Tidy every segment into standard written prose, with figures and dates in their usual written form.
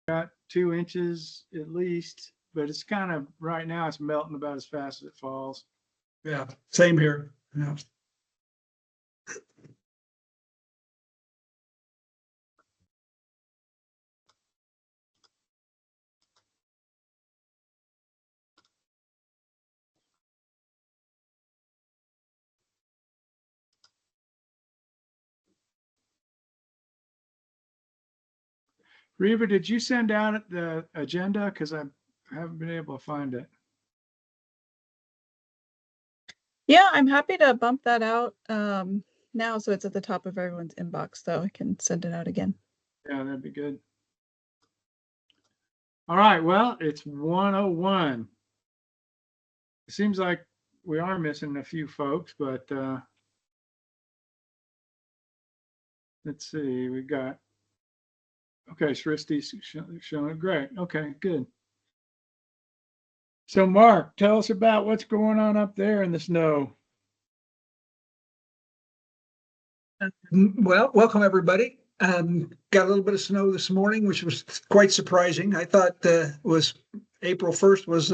got 2 inches at least, but it's kind of right now it's melting about as fast as it falls. Yeah, same here. Yeah. Reva, did you send out the agenda? Because I haven't been able to find it. Yeah, I'm happy to bump that out now so it's at the top of everyone's inbox, so I can send it out again. Yeah, that'd be good. All right, well, it's 1:01. It seems like we are missing a few folks, but let's see. We got, okay, Sristi's showing great. Okay, good. So Mark, tell us about what's going on up there in the snow. Well, welcome everybody. Got a little bit of snow this morning, which was quite surprising. I thought was April 1st was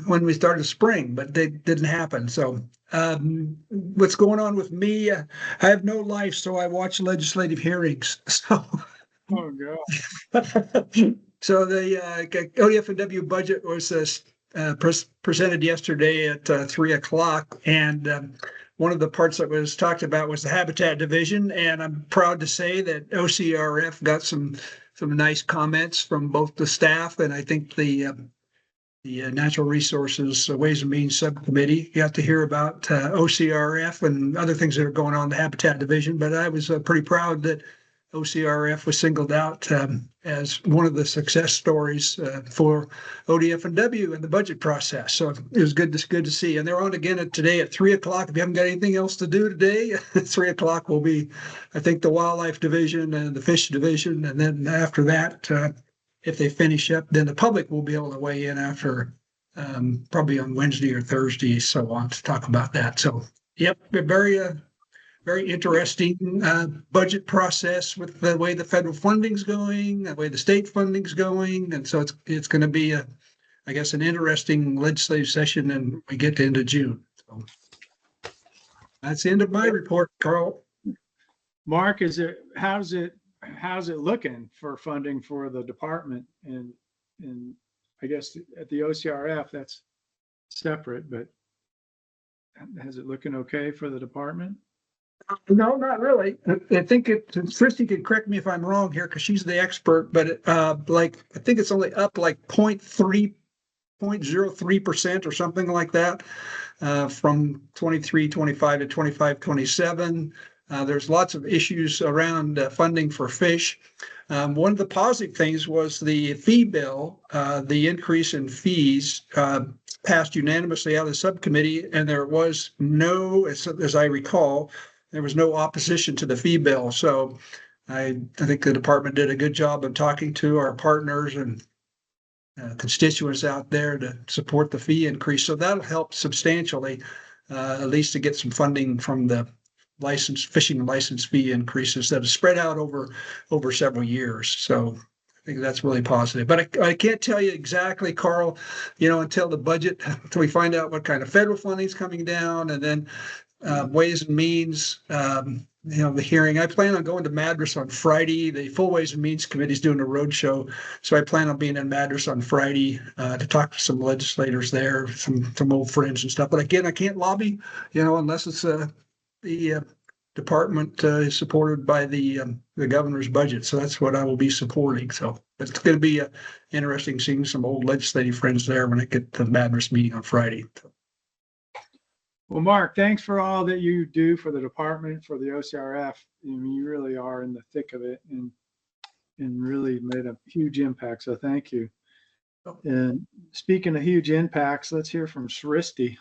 when we started spring, but they didn't happen. So what's going on with me? I have no life, so I watch legislative hearings. So Oh God. so the ODF&W budget was presented yesterday at 3 o'clock, and one of the parts that was talked about was the Habitat Division, and I'm proud to say that OCRF got some nice comments from both the staff and I think the Natural Resources Ways and Means Subcommittee. You got to hear about OCRF and other things that are going on in the Habitat Division, but I was pretty proud that OCRF was singled out as one of the success stories for ODF&W in the budget process. So it was good to see. And they're on again today at 3 o'clock. If you haven't got anything else to do today, at 3 o'clock will be, I think, the Wildlife Division and the Fish Division. And then after that, if they finish up, then the public will be able to weigh in after probably on Wednesday or Thursday, so on, to talk about that. So, yep, very interesting budget process with the way the federal funding's going, the way the state funding's going, and so it's going to be I guess, an interesting legislative session, and we get to end of June. So that's the end of my report, Carl. Mark, how's it looking for funding for the department? And I guess at the OCRF that's separate, but has it looking okay for the department? No, not really. I think Christy could correct me if I'm wrong here because she's the expert, but I think it's only up like 0.03% or something like that from 23-25 to 25-27. There's lots of issues around funding for fish. One of the positive things was the fee bill, the increase in fees passed unanimously out of the subcommittee, and there was no, as I recall, there was no opposition to the fee bill. So I think the department did a good job of talking to our partners and constituents out there to support the fee increase. So that'll help substantially, at least to get some funding from the fishing license fee increases that are spread out over several years. So I think that's really positive. But I can't tell you exactly, Carl, until the budget, until we find out what kind of federal funding is coming down, and then Ways and Means, the hearing. I plan on going to Madras on Friday. The full Ways and Means Committee is doing a road show, so I plan on being in Madras on Friday to talk to some legislators there, some old friends and stuff. But again, I can't lobby, unless it's the department is supported by the governor's budget. So that's what I will be supporting. So it's going to be interesting seeing some old legislative friends there when I get to the Madras meeting on Friday. Well, Mark, thanks for all that you do for the department, for the OCRF. I mean, you really are in the thick of it and really made a huge impact. So thank you. And speaking of huge impacts, let's hear from Sristi.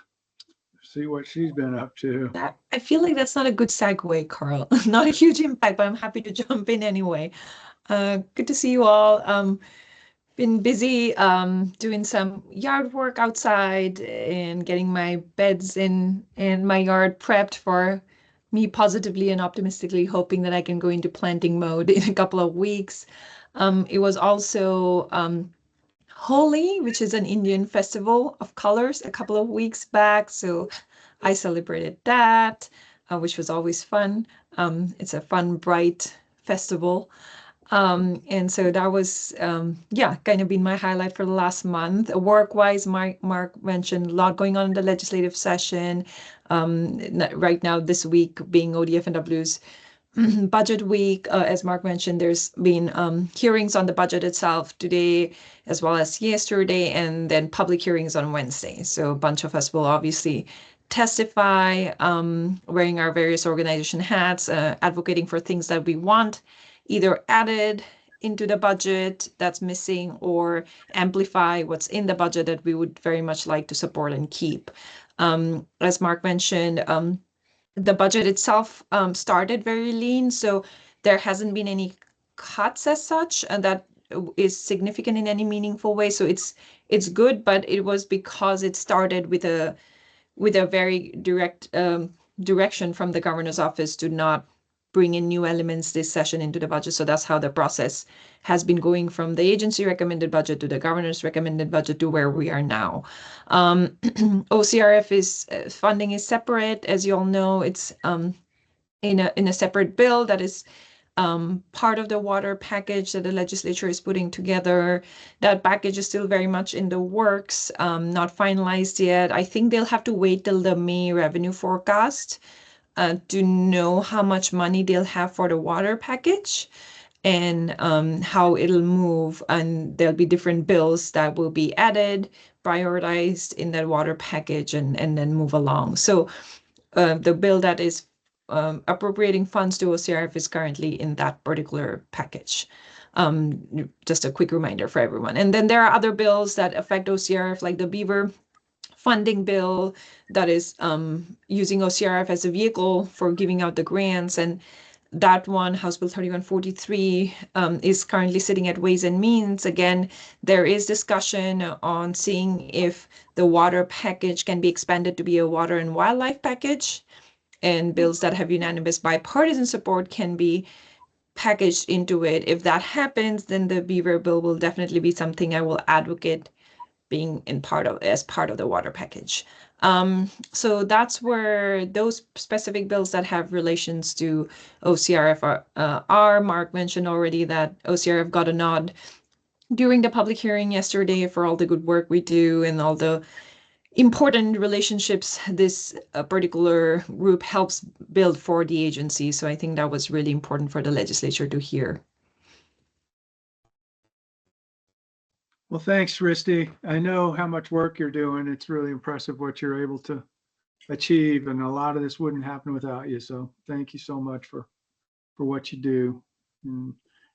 See what she's been up to. I feel like that's not a good segue, Carl. Not a huge impact, but I'm happy to jump in anyway. Good to see you all. Been busy doing some yard work outside and getting my beds in my yard prepped for me positively and optimistically hoping that I can go into planting mode in a couple of weeks. It was also Holi, which is an Indian festival of colors, a couple of weeks back. So I celebrated that, which was always fun. It's a fun, bright festival. And so that was, kind of been my highlight for the last month. Work-wise, Mark mentioned a lot going on in the legislative session. Right now, this week being ODF&W's budget week, as Mark mentioned, there's been hearings on the budget itself today, as well as yesterday, and then public hearings on Wednesday. So a bunch of us will obviously testify, wearing our various organization hats, advocating for things that we want either added into the budget that's missing or amplify what's in the budget that we would very much like to support and keep. As Mark mentioned, the budget itself started very lean, so there hasn't been any cuts as such, and that is significant in any meaningful way. So it's good, but it was because it started with a very direct direction from the governor's office to not bring in new elements this session into the budget. So that's how the process has been going from the agency recommended budget to the governor's recommended budget to where we are now. OCRF is funding is separate, as you all know. It's in a separate bill that is part of the water package that the legislature is putting together. That package is still very much in the works, not finalized yet. I think they'll have to wait till the May revenue forecast to know how much money they'll have for the water package and how it'll move. And there'll be different bills that will be added, prioritized in that water package and then move along. So the bill that is appropriating funds to OCRF is currently in that particular package. Just a quick reminder for everyone. And then there are other bills that affect OCRF, like the Beaver funding bill that is using OCRF as a vehicle for giving out the grants. And that one, House Bill 3143, is currently sitting at Ways and Means. Again, there is discussion on seeing if the water package can be expanded to be a water and wildlife package, and bills that have unanimous bipartisan support can be packaged into it. If that happens, then the Beaver bill will definitely be something I will advocate being as part of the water package. So that's where those specific bills that have relations to OCRF are. Mark mentioned already that OCRF got a nod during the public hearing yesterday for all the good work we do and all the important relationships this particular group helps build for the agency. So I think that was really important for the legislature to hear. Well, thanks, Risti. I know how much work you're doing. It's really impressive what you're able to achieve, and a lot of this wouldn't happen without you. So thank you so much for what you do. And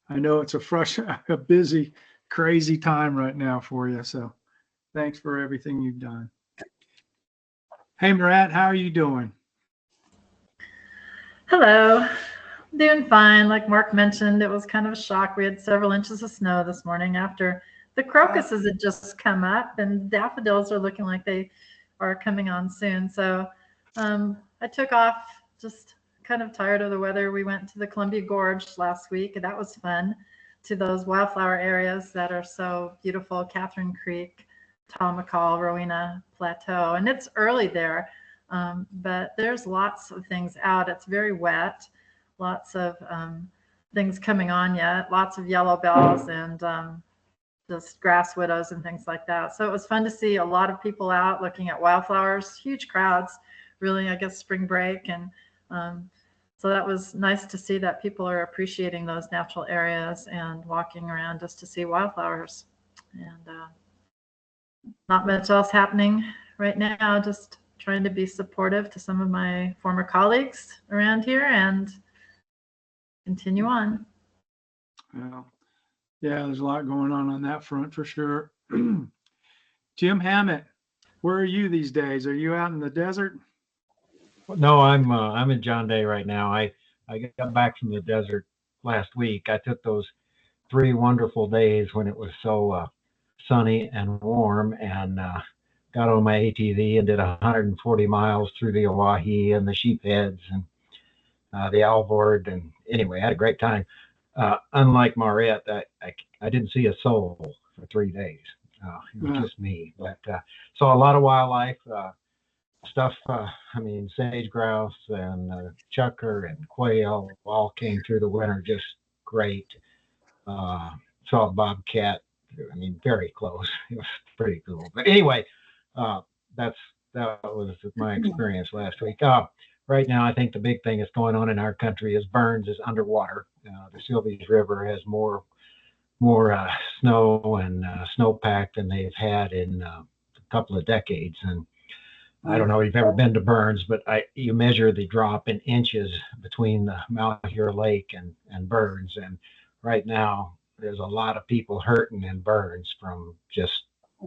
I know it's a busy, crazy time right now for you. So thanks for everything you've done. Hey, Murat, how are you doing? Hello. Doing fine. Like Mark mentioned, it was kind of a shock. We had several inches of snow this morning after the crocuses had just come up, and daffodils are looking like they are coming on soon. So I took off, just kind of tired of the weather. We went to the Columbia Gorge last week, and that was fun, to those wildflower areas that are so beautiful, Catherine Creek, Tomahawk, Rowena Plateau. And it's early there, but there's lots of things out. It's very wet, lots of things coming on yet, lots of yellow bells and just grass widows and things like that. So it was fun to see a lot of people out looking at wildflowers, huge crowds, really, I guess, spring break. And so that was nice to see that people are appreciating those natural areas and walking around just to see wildflowers. And not much else happening right now, just trying to be supportive to some of my former colleagues around here and continue on. Well, yeah, there's a lot going on that front for sure. Jim Hammett, where are you these days? Are you out in the desert? No, I'm in John Day right now. I got back from the desert last week. I took those 3 wonderful days when it was so sunny and warm, and got on my ATV and did 140 miles through the Oahe and the Sheepheads and the Alvord, and anyway, I had a great time. unlike Marette, I didn't see a soul for 3 days. It was Yeah. just me, but saw a lot of wildlife stuff. I mean, sage grouse and chukar and quail all came through the winter just great. Saw a bobcat. I mean, very close. It was pretty cool. But anyway, that was my experience last week. Right now, I think the big thing that's going on in our country is Burns is underwater. The Silvies River has more snow and snowpack than they've had in a couple of decades. And I don't know if you've ever been to Burns, but you measure the drop in inches between the Malheur Lake and Burns. And right now, there's a lot of people hurting in Burns from just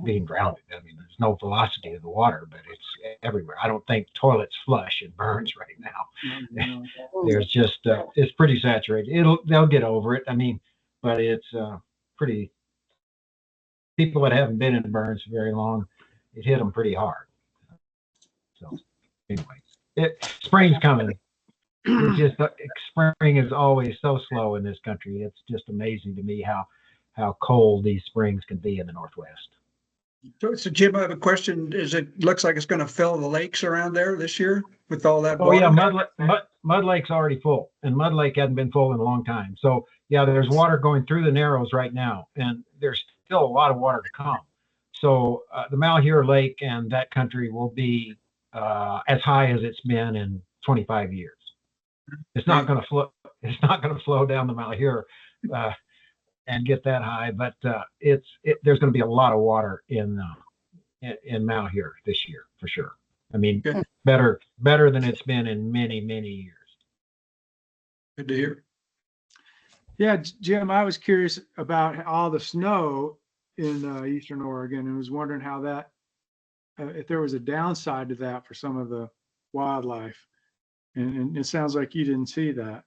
being drowned. I mean, there's no velocity of the water, but it's everywhere. I don't think toilets flush in Burns right now. There's just it's pretty saturated. They'll get over it. I mean, but it's pretty. People that haven't been in Burns very long, it hit them pretty hard. So anyway, spring's coming. It's just spring is always so slow in this country. It's just amazing to me how cold these springs can be in the Northwest. So Jim, I have a question. Looks like it's going to fill the lakes around there this year with all that Oh water? yeah, Mud Lake's already full, and Mud Lake hadn't been full in a long time. So yeah, there's water going through the Narrows right now, and there's still a lot of water to come. So the Malheur Lake and that country will be as high as it's been in 25 years. It's not going to flow. It's not going to flow down the Malheur and get that high, but there's going to be a lot of water in Malheur this year for sure. I mean, Good. better than it's been in many years. Good to hear. Yeah, Jim, I was curious about all the snow in Eastern Oregon and was wondering how that, if there was a downside to that for some of the wildlife. And it sounds like you didn't see that.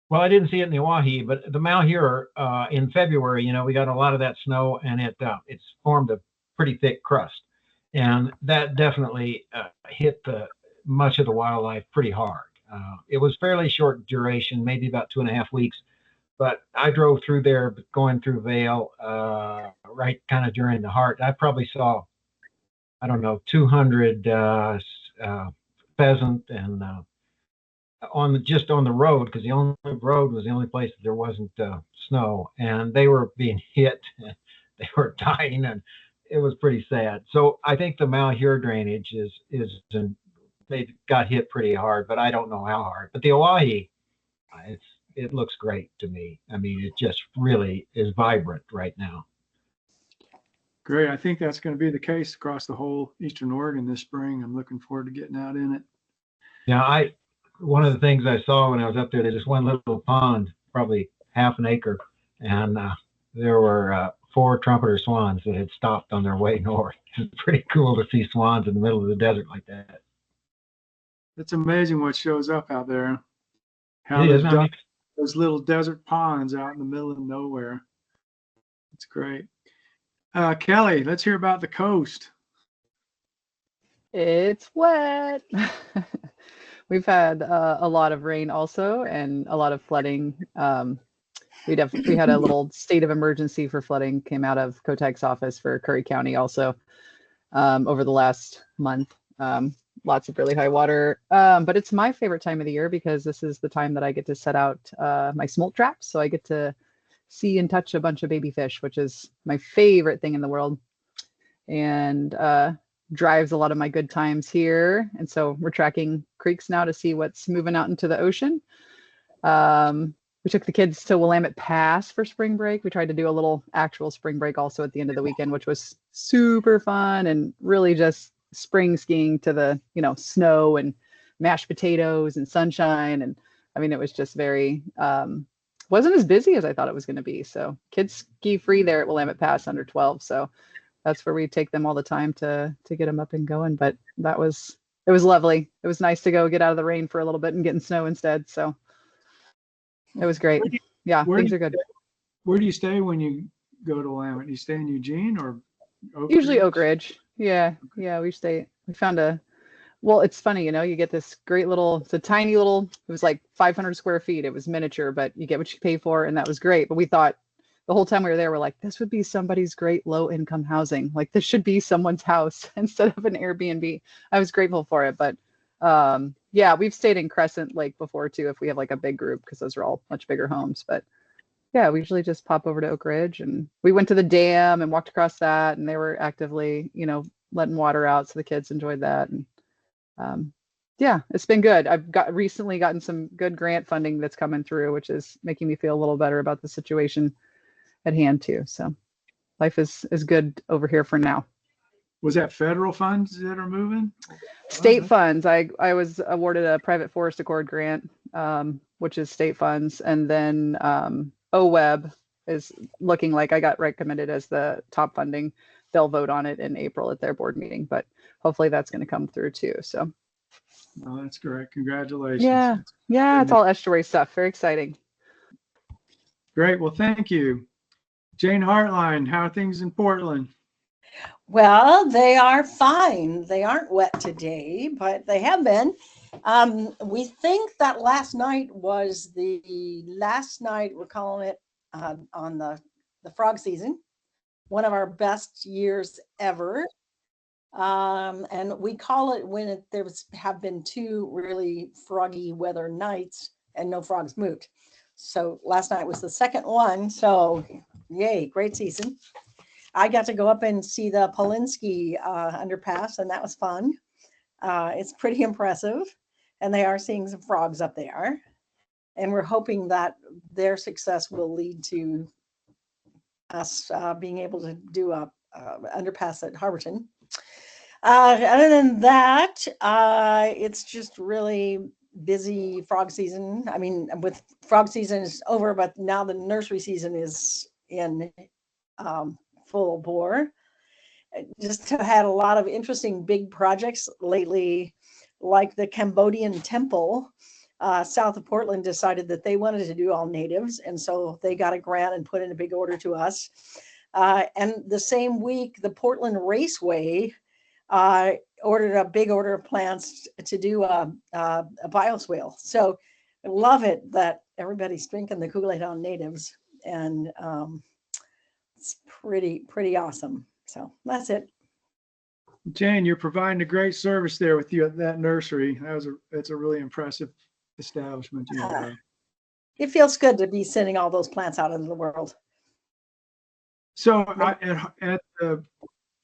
Well, I didn't see it in the Oahe, but the Malheur in February, we got a lot of that snow, and it's formed a pretty thick crust, and that definitely hit much of the wildlife pretty hard. It was fairly short duration, maybe about 2.5 weeks, but I drove through there, going through Vail, right kind of during the heart. I probably saw, I don't know, 200 pheasant and just on the road, because the only road was the only place that there wasn't snow, and they were being hit. They were dying, and it was pretty sad. So I think the Malheur drainage they got hit pretty hard, but I don't know how hard. But the Oahe, it looks great to me. I mean, it just really is vibrant right now. Great. I think that's going to be the case across the whole Eastern Oregon this spring. I'm looking forward to getting out in it. Yeah, one of the things I saw when I was up there, there's just one little pond, probably half an acre, and there were 4 trumpeter swans that had stopped on their way north. It's pretty cool to see swans in the middle of the desert like that. It's amazing what shows up out there. How It is, those little desert ponds out in the middle of nowhere. It's great. Kelly, let's hear about the coast. It's wet. We've had a lot of rain also, and a lot of flooding. We had a little state of emergency for flooding came out of Kotag's office for Curry County also over the last month. Lots of really high water, but it's my favorite time of the year because this is the time that I get to set out my smolt traps. So I get to see and touch a bunch of baby fish, which is my favorite thing in the world, and drives a lot of my good times here. And so we're tracking creeks now to see what's moving out into the ocean. We took the kids to Willamette Pass for spring break. We tried to do a little actual spring break also at the end of the weekend, which was super fun and really just spring skiing to the, snow and mashed potatoes and sunshine. And I mean, it was just very, wasn't as busy as I thought it was going to be. So kids ski free there at Willamette Pass under 12. So that's where we take them all the time to get them up and going. But it was lovely. It was nice to go get out of the rain for a little bit and get in snow instead. So it was great. Yeah, things are good. Where do you stay when you go to Willamette? Do you stay in Eugene or Usually Oak Ridge. Yeah. We found a Well, it's funny, you get this great little, it's a tiny little, it was like 500 square feet. It was miniature, but you get what you pay for, and that was great. But we thought the whole time we were there, we're like, this would be somebody's great low income housing. Like this should be someone's house instead of an Airbnb. I was grateful for it, but yeah, we've stayed in Crescent Lake before too, if we have like a big group, because those are all much bigger homes. But yeah, we usually just pop over to Oak Ridge, and we went to the dam and walked across that, and they were actively, letting water out, so the kids enjoyed that. And yeah, it's been good. I've recently gotten some good grant funding that's coming through, which is making me feel a little better about the situation at hand too. So life is good over here for now. Was that federal funds that are moving? State funds. I was awarded a private forest accord grant, which is state funds, and then OWEB is looking like I got recommended as the top funding. They'll vote on it in April at their board meeting, but hopefully that's going to come through too. So Oh, that's great. Congratulations. Yeah, it's all estuary stuff. Very exciting. Great. Well, thank you. Jane Hartline, how are things in Portland? Well, they are fine. They aren't wet today, but they have been. We think that last night was the last night, we're calling it on the frog season, one of our best years ever. And we call it when have been 2 really froggy weather nights and no frogs moved. So last night was the second one. So yay, great season. I got to go up and see the Polinsky underpass, and that was fun. It's pretty impressive, and they are seeing some frogs up there. And we're hoping that their success will lead to us being able to do a underpass at Harborton. Other than that, it's just really busy frog season. I mean, with frog season is over, but now the nursery season is in full bore. Just have had a lot of interesting big projects lately, like the Cambodian temple. South of Portland decided that they wanted to do all natives, and so they got a grant and put in a big order to us. And the same week, the Portland Raceway ordered a big order of plants to do a bioswale. So I love it that everybody's drinking the Kool-Aid on natives, and it's pretty awesome. So that's it. Jane, you're providing a great service there with you at that nursery. It's a really impressive establishment you have. It feels good to be sending all those plants out into the world. So at the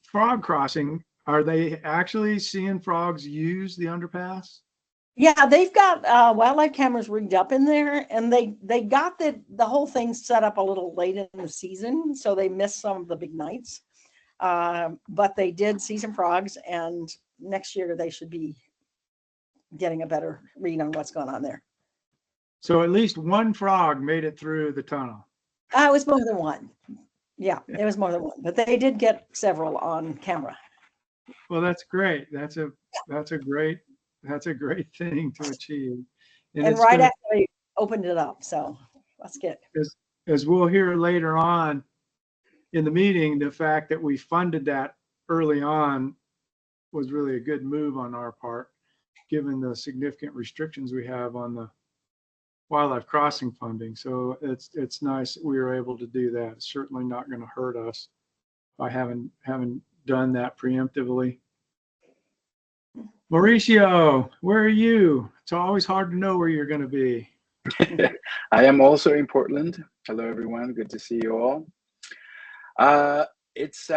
frog crossing, are they actually seeing frogs use the underpass? Yeah, they've got wildlife cameras rigged up in there, and they got the whole thing set up a little late in the season, so they missed some of the big nights. But they did see some frogs, and next year they should be getting a better read on what's going on there. So at least one frog made it through the tunnel. It was more than one. Yeah, it was more than one, but they did get several on camera. Well, that's great. That's a great thing to achieve. And right after they opened it up, so that's good. As we'll hear later on in the meeting, the fact that we funded that early on was really a good move on our part, given the significant restrictions we have on the wildlife crossing funding. So it's nice that we were able to do that. It's certainly not going to hurt us by having done that preemptively. Mauricio, where are you? It's always hard to know where you're going to be. I am also in Portland. Hello, everyone. Good to see you all. It's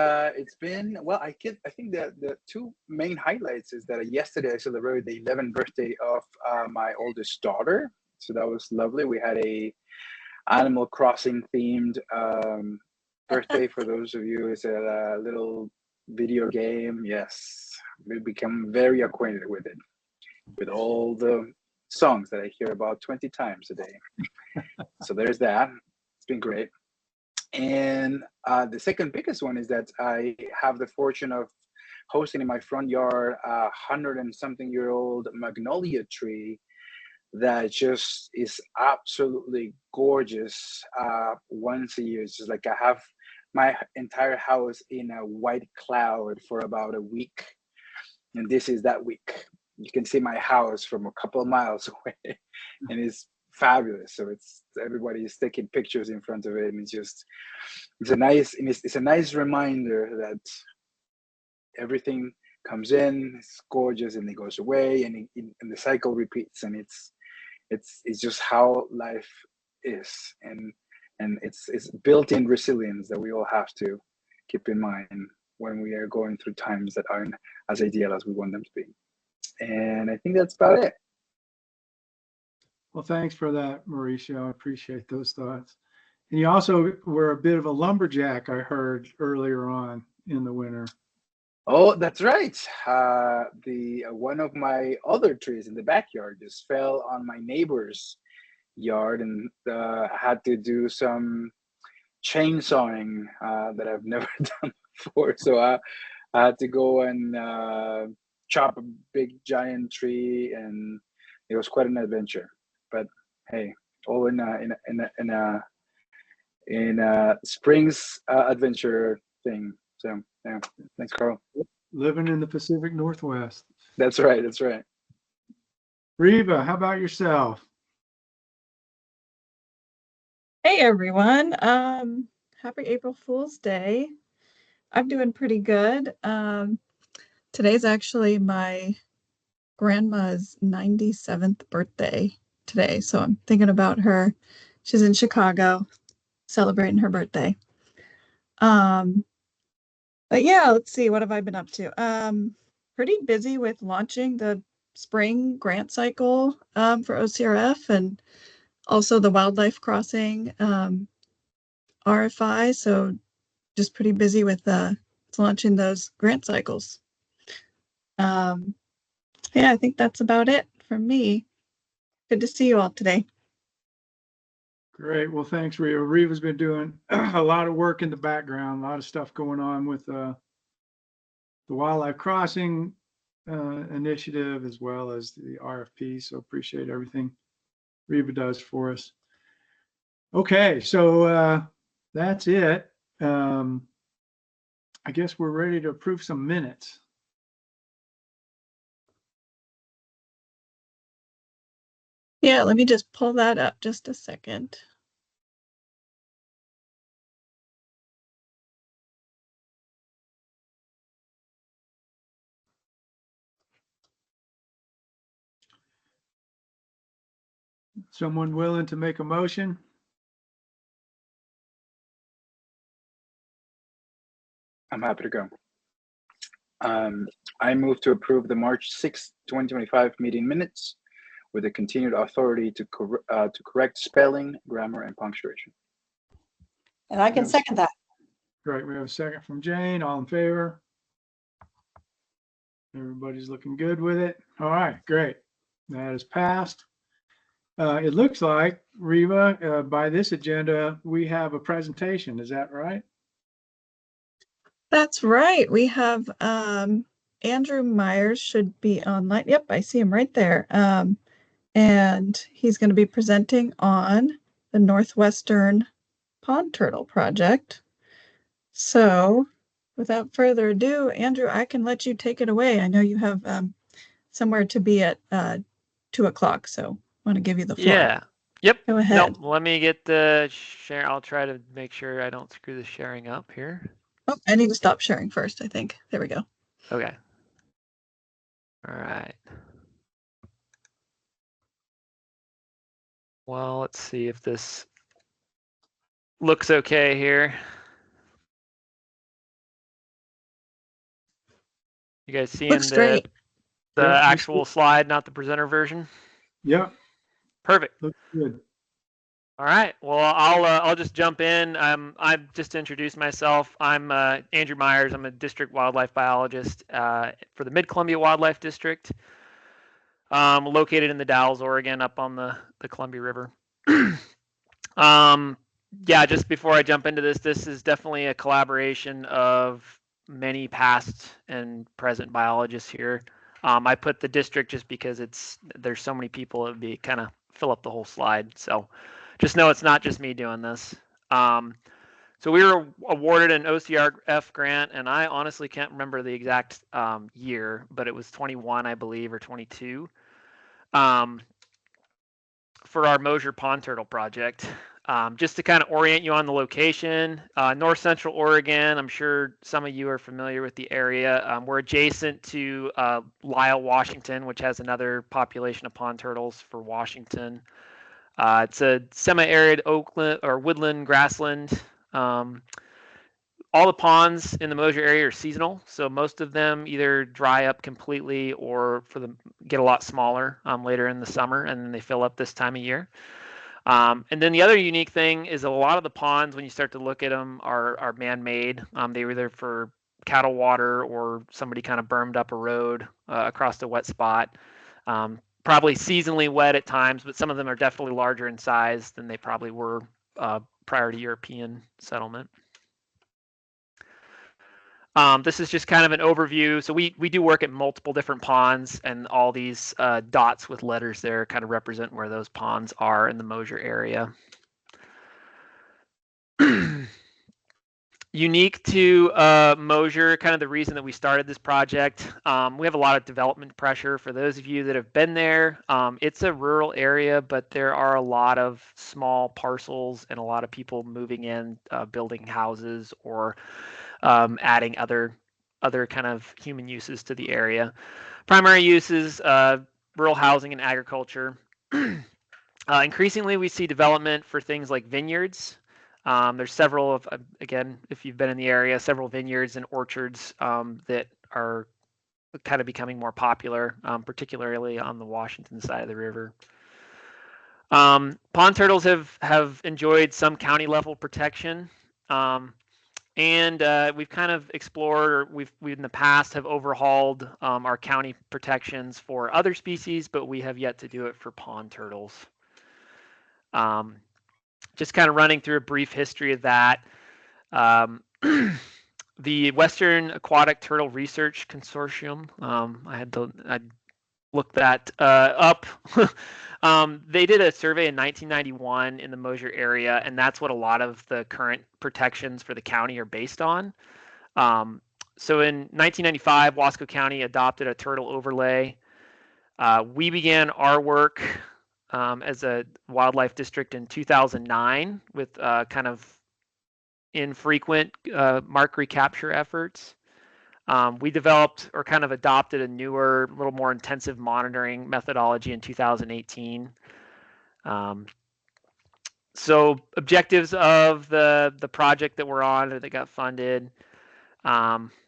been, well, I think the 2 main highlights is that yesterday I celebrated the 11th birthday of my oldest daughter. So that was lovely. We had a Animal Crossing themed birthday. For those of you, it's a little video game. Yes, we become very acquainted with it, with all the songs that I hear about 20 times a day. So there's that. It's been great. And the second biggest one is that I have the fortune of hosting in my front yard 100-something-year-old magnolia tree that just is absolutely gorgeous. Once a year, it's just like I have my entire house in a white cloud for about a week, and this is that week. you can see my house from a couple of miles away, and it's fabulous. So everybody is taking pictures in front of it, and it's a nice reminder that everything comes in, it's gorgeous, and it goes away, and the cycle repeats, and it's just how life is, and it's built-in resilience that we all have to keep in mind when we are going through times that aren't as ideal as we want them to be. And I think that's about it. Well, thanks for that, Mauricio. I appreciate those thoughts. And you also were a bit of a lumberjack, I heard earlier on in the winter. Oh, that's right. One of my other trees in the backyard just fell on my neighbor's yard, and I had to do some chainsawing that I've never done before. So I had to go and chop a big giant tree, and it was quite an adventure. But hey, all in a spring's adventure thing. So yeah, thanks, Carl. Living in the Pacific Northwest. That's right. That's right. Reva, how about yourself? Hey everyone. Happy April Fool's Day. I'm doing pretty good. Today's actually my grandma's 97th birthday today, so I'm thinking about her. She's in Chicago celebrating her birthday. But yeah, let's see, what have I been up to? Pretty busy with launching the spring grant cycle for OCRF, and also the Wildlife Crossing RFI. So just pretty busy with launching those grant cycles. Yeah, I think that's about it from me. Good to see you all today. Great. Well, thanks, Reva. Reva's been doing a lot of work in the background, a lot of stuff going on with the Wildlife Crossing initiative, as well as the RFP. So appreciate everything Reva does for us. Okay, so that's it. I guess we're ready to approve some minutes. Yeah, let me just pull that up just a second. Someone willing to make a motion? I'm happy to go. I move to approve the March 6th, 2025 meeting minutes with the continued authority to correct spelling, grammar, and punctuation. And I can second that. Great. We have a second from Jane. All in favor? Everybody's looking good with it. All right, great. That is passed. It looks like, Reva, by this agenda, we have a presentation. Is that right? That's right. We have Andrew Myers should be online. Yep, I see him right there. And he's going to be presenting on the Northwestern Pond Turtle Project. So without further ado, Andrew, I can let you take it away. I know you have somewhere to be at 2 o'clock, so I want to give you the floor. Yeah. Yep. Go ahead. No, let me get the share. I'll try to make sure I don't screw the sharing up here. Oh, I need to stop sharing first, I think. There we go. Okay. All right. Well, let's see if this looks okay here. You guys seeing Looks great. the Yeah, actual slide, not the presenter version? Yep. Perfect. Looks good. All right. Well, I'll just jump in. I've just introduced myself. I'm Andrew Myers. I'm a district wildlife biologist for the Mid-Columbia Wildlife District, located in the Dalles, Oregon, up on the Columbia River. Yeah, just before I jump into this is definitely a collaboration of many past and present biologists here. I put the district just because there's so many people, it would be kind of fill up the whole slide. So just know it's not just me doing this. So we were awarded an OCRF grant, and I honestly can't remember the exact year, but it was 21, I believe, or 22, for our Mosier Pond Turtle project. Just to kind of orient you on the location, North Central Oregon, I'm sure some of you are familiar with the area. We're adjacent to Lyle, Washington, which has another population of pond turtles for Washington. It's a semi-arid oakland or woodland grassland. All the ponds in the Mosier area are seasonal, so most of them either dry up completely or get a lot smaller later in the summer, and then they fill up this time of year. And then the other unique thing is a lot of the ponds, when you start to look at them, are man-made. They were there for cattle water, or somebody kind of bermed up a road across the wet spot. Probably seasonally wet at times, but some of them are definitely larger in size than they probably were prior to European settlement. This is just kind of an overview. So we do work at multiple different ponds, and all these dots with letters there kind of represent where those ponds are in the Mosier area. Unique to Mosier, kind of the reason that we started this project, we have a lot of development pressure. For those of you that have been there, it's a rural area, but there are a lot of small parcels and a lot of people moving in, building houses, or adding other kind of human uses to the area. Primary uses, rural housing and agriculture. Increasingly, we see development for things like vineyards. There's several of, again, if you've been in the area, several vineyards and orchards that are kind of becoming more popular, particularly on the Washington side of the river. Pond turtles have enjoyed some county level protection. And we've kind of explored, or we in the past have overhauled our county protections for other species, but we have yet to do it for pond turtles. Just kind of running through a brief history of that. The Western Aquatic Turtle Research Consortium, I looked that up. They did a survey in 1991 in the Mosier area, and that's what a lot of the current protections for the county are based on. So in 1995, Wasco County adopted a turtle overlay. We began our work as a wildlife district in 2009 with kind of infrequent mark recapture efforts. We developed or kind of adopted a newer, little more intensive monitoring methodology in 2018. So objectives of the project that we're on, or that got funded,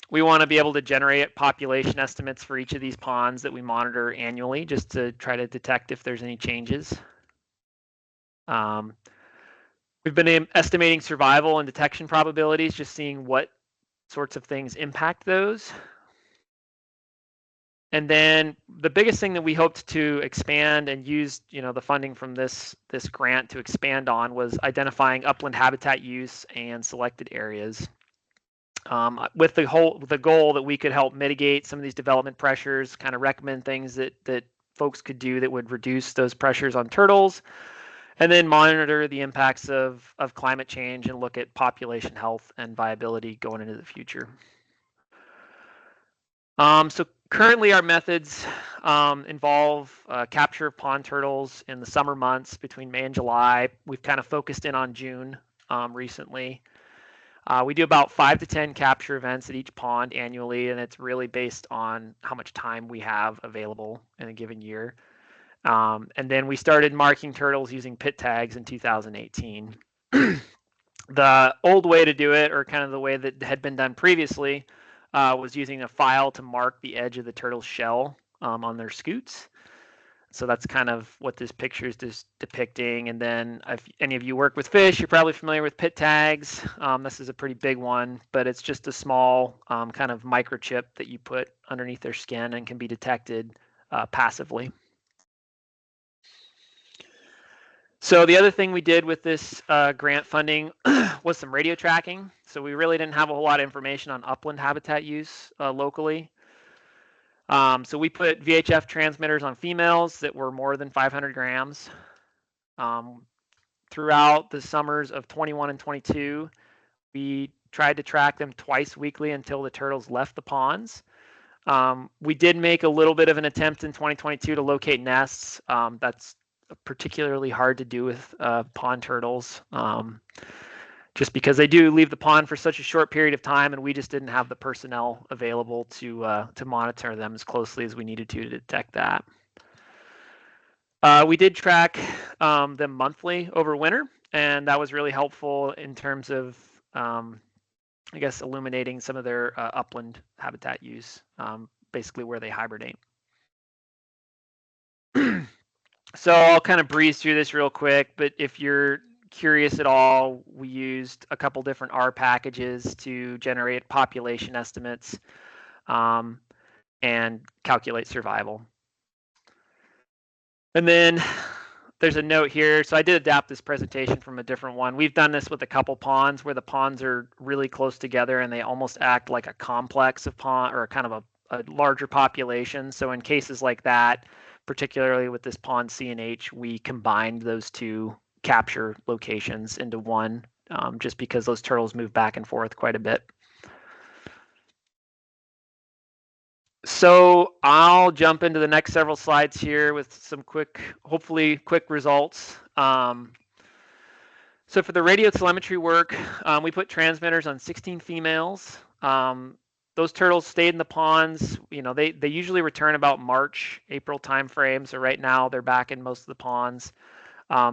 we want to be able to generate population estimates for each of these ponds that we monitor annually, just to try to detect if there's any changes. We've been estimating survival and detection probabilities, just seeing what sorts of things impact those. And then the biggest thing that we hoped to expand and use, the funding from this grant to expand on, was identifying upland habitat use and selected areas. With the goal that we could help mitigate some of these development pressures, kind of recommend things that folks could do that would reduce those pressures on turtles, and then monitor the impacts of climate change and look at population health and viability going into the future. So currently our methods involve capture of pond turtles in the summer months between May and July. We've kind of focused in on June recently. We do about 5 to 10 capture events at each pond annually, and it's really based on how much time we have available in a given year. And then we started marking turtles using pit tags in 2018. The old way to do it, or kind of the way that had been done previously, was using a file to mark the edge of the turtle's shell on their scutes. So that's kind of what this picture is just depicting. And then if any of you work with fish, you're probably familiar with pit tags. This is a pretty big one, but it's just a small kind of microchip that you put underneath their skin and can be detected passively. So the other thing we did with this grant funding was some radio tracking. So we really didn't have a whole lot of information on upland habitat use locally. So we put VHF transmitters on females that were more than 500 grams. Throughout the summers of 21 and 22, We tried to track them twice weekly until the turtles left the ponds. We did make a little bit of an attempt in 2022 to locate nests. That's particularly hard to do with pond turtles, just because they do leave the pond for such a short period of time, and we just didn't have the personnel available to monitor them as closely as we needed to detect that. We did track them monthly over winter, and that was really helpful in terms of, I guess, illuminating some of their upland habitat use, basically where they hibernate. So I'll kind of breeze through this real quick, but if you're curious at all, we used a couple different R packages to generate population estimates and calculate survival. And then there's a note here. So I did adapt this presentation from a different one. We've done this with a couple ponds where the ponds are really close together and they almost act like a complex of pond, or kind of a larger population. So in cases like that, particularly with this pond C and H, we combined those two capture locations into one, just because those turtles move back and forth quite a bit. So I'll jump into the next several slides here with some hopefully quick results. So for the radio telemetry work, we put transmitters on 16 females. Those turtles stayed in the ponds. You know, they usually return about March, April timeframe. So right now they're back in most of the ponds.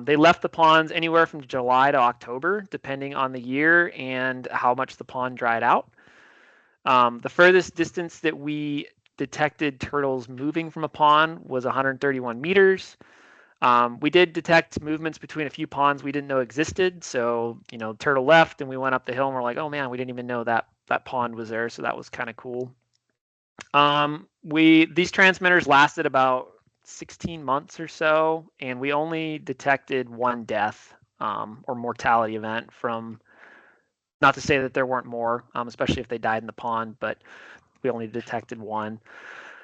They left the ponds anywhere from July to October, depending on the year and how much the pond dried out. The furthest distance that we detected turtles moving from a pond was 131 meters. We did detect movements between a few ponds we didn't know existed. So, you know, turtle left and we went up the hill and we're like, oh man, we didn't even know that pond was there. So that was kind of cool. These transmitters lasted about 16 months or so, and we only detected one death or mortality event from, not to say that there weren't more, especially if they died in the pond, but we only detected one.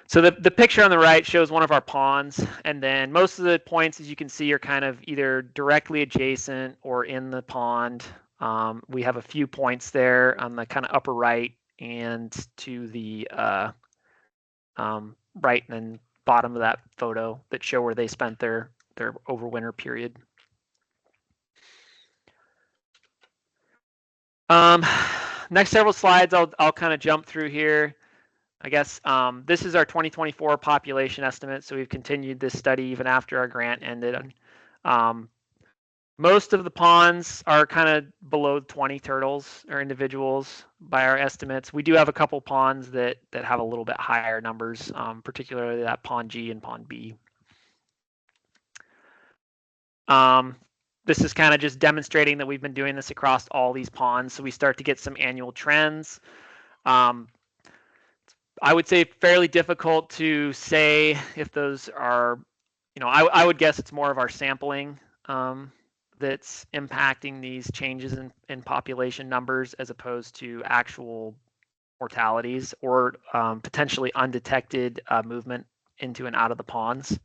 So the picture on the right shows one of our ponds, and then most of the points, as you can see, are kind of either directly adjacent or in the pond. We have a few points there on the kind of upper right and to the right and bottom of that photo that show where they spent their overwinter period. Next several slides I'll kind of jump through here. I guess this is our 2024 population estimate. So we've continued this study even after our grant ended. Most of the ponds are kind of below 20 turtles or individuals by our estimates. We do have a couple ponds that have a little bit higher numbers, particularly that pond G and pond B. This is kind of just demonstrating that we've been doing this across all these ponds. So we start to get some annual trends. I would say fairly difficult to say if those are, you know, I would guess it's more of our sampling that's impacting these changes in population numbers as opposed to actual mortalities or potentially undetected movement into and out of the ponds.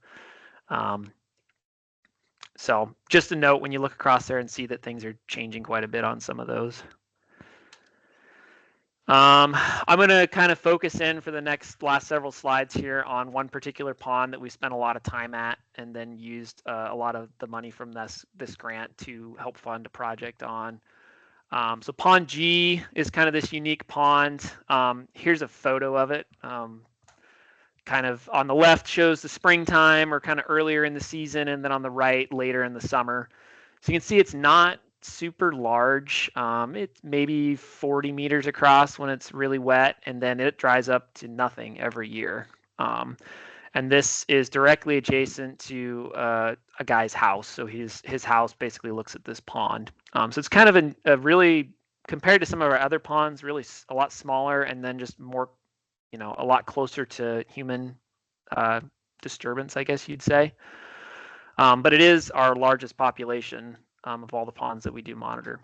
So just a note when you look across there and see that things are changing quite a bit on some of those. I'm going to kind of focus in for the last several slides here on one particular pond that we spent a lot of time at and then used a lot of the money from this grant to help fund a project on. So pond G is kind of this unique pond. Here's a photo of it. Kind of on the left shows the springtime or kind of earlier in the season, and then on the right later in the summer. So you can see it's not super large. It's maybe 40 meters across when it's really wet, and then it dries up to nothing every year. And this is directly adjacent to a guy's house. So his house basically looks at this pond. So it's kind of a really, compared to some of our other ponds, really a lot smaller, and then just more, you know, a lot closer to human disturbance, I guess you'd say. But it is our largest population of all the ponds that we do monitor.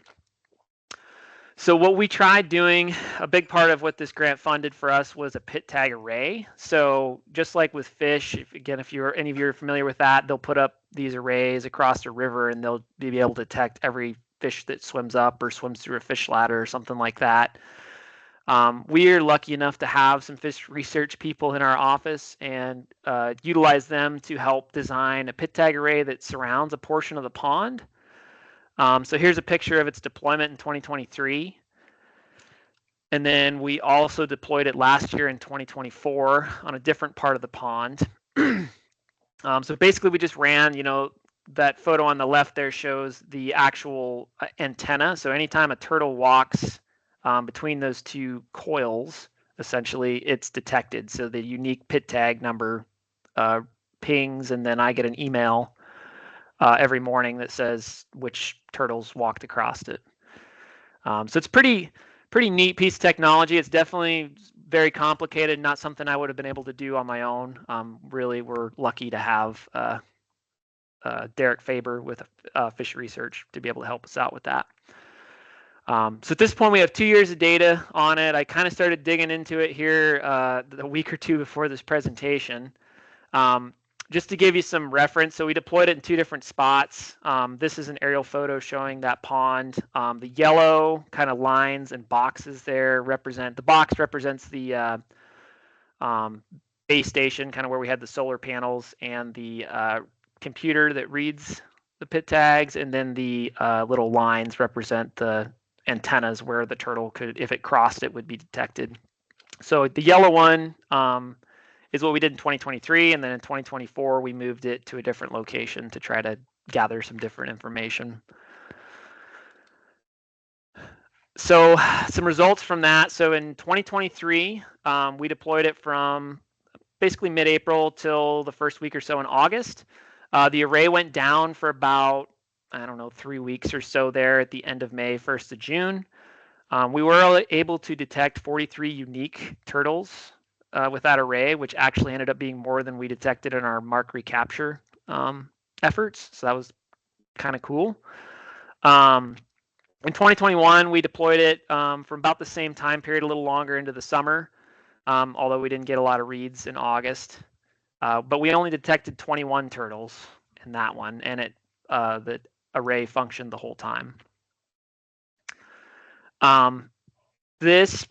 So what we tried doing, a big part of what this grant funded for us was a pit tag array. So just like with fish, if any of you are familiar with that, they'll put up these arrays across the river and they'll be able to detect every fish that swims up or swims through a fish ladder or something like that. We are lucky enough to have some fish research people in our office and utilize them to help design a pit tag array that surrounds a portion of the pond. So here's a picture of its deployment in 2023. And then we also deployed it last year in 2024 on a different part of the pond. So basically we just ran, that photo on the left there shows the actual antenna. So anytime a turtle walks between those two coils, essentially it's detected. So the unique pit tag number pings, and then I get an email every morning that says which turtles walked across it. So it's pretty neat piece of technology. It's definitely very complicated, not something I would have been able to do on my own. Really, we're lucky to have Derek Faber with Fish Research to be able to help us out with that. So at this point, we have 2 years of data on it. I kind of started digging into it here a week or two before this presentation. Just to give you some reference, so we deployed it in 2 different spots. This is an aerial photo showing that pond. The yellow kind of lines and boxes there the box represents the base station, kind of where we had the solar panels and the computer that reads the pit tags, and then the little lines represent the antennas where the turtle could, if it crossed it, would be detected. So the yellow one is what we did in 2023, and then in 2024 we moved it to a different location to try to gather some different information. So some results from that. So in 2023 we deployed it from basically mid-April till the first week or so in August. The array went down for about, 3 weeks or so there at the end of May, 1st of June. We were able to detect 43 unique turtles with that array, which actually ended up being more than we detected in our mark recapture efforts. So that was kind of cool. In 2021, we deployed it from about the same time period, a little longer into the summer, although we didn't get a lot of reads in August. But we only detected 21 turtles in that one, and the array functioned the whole time. This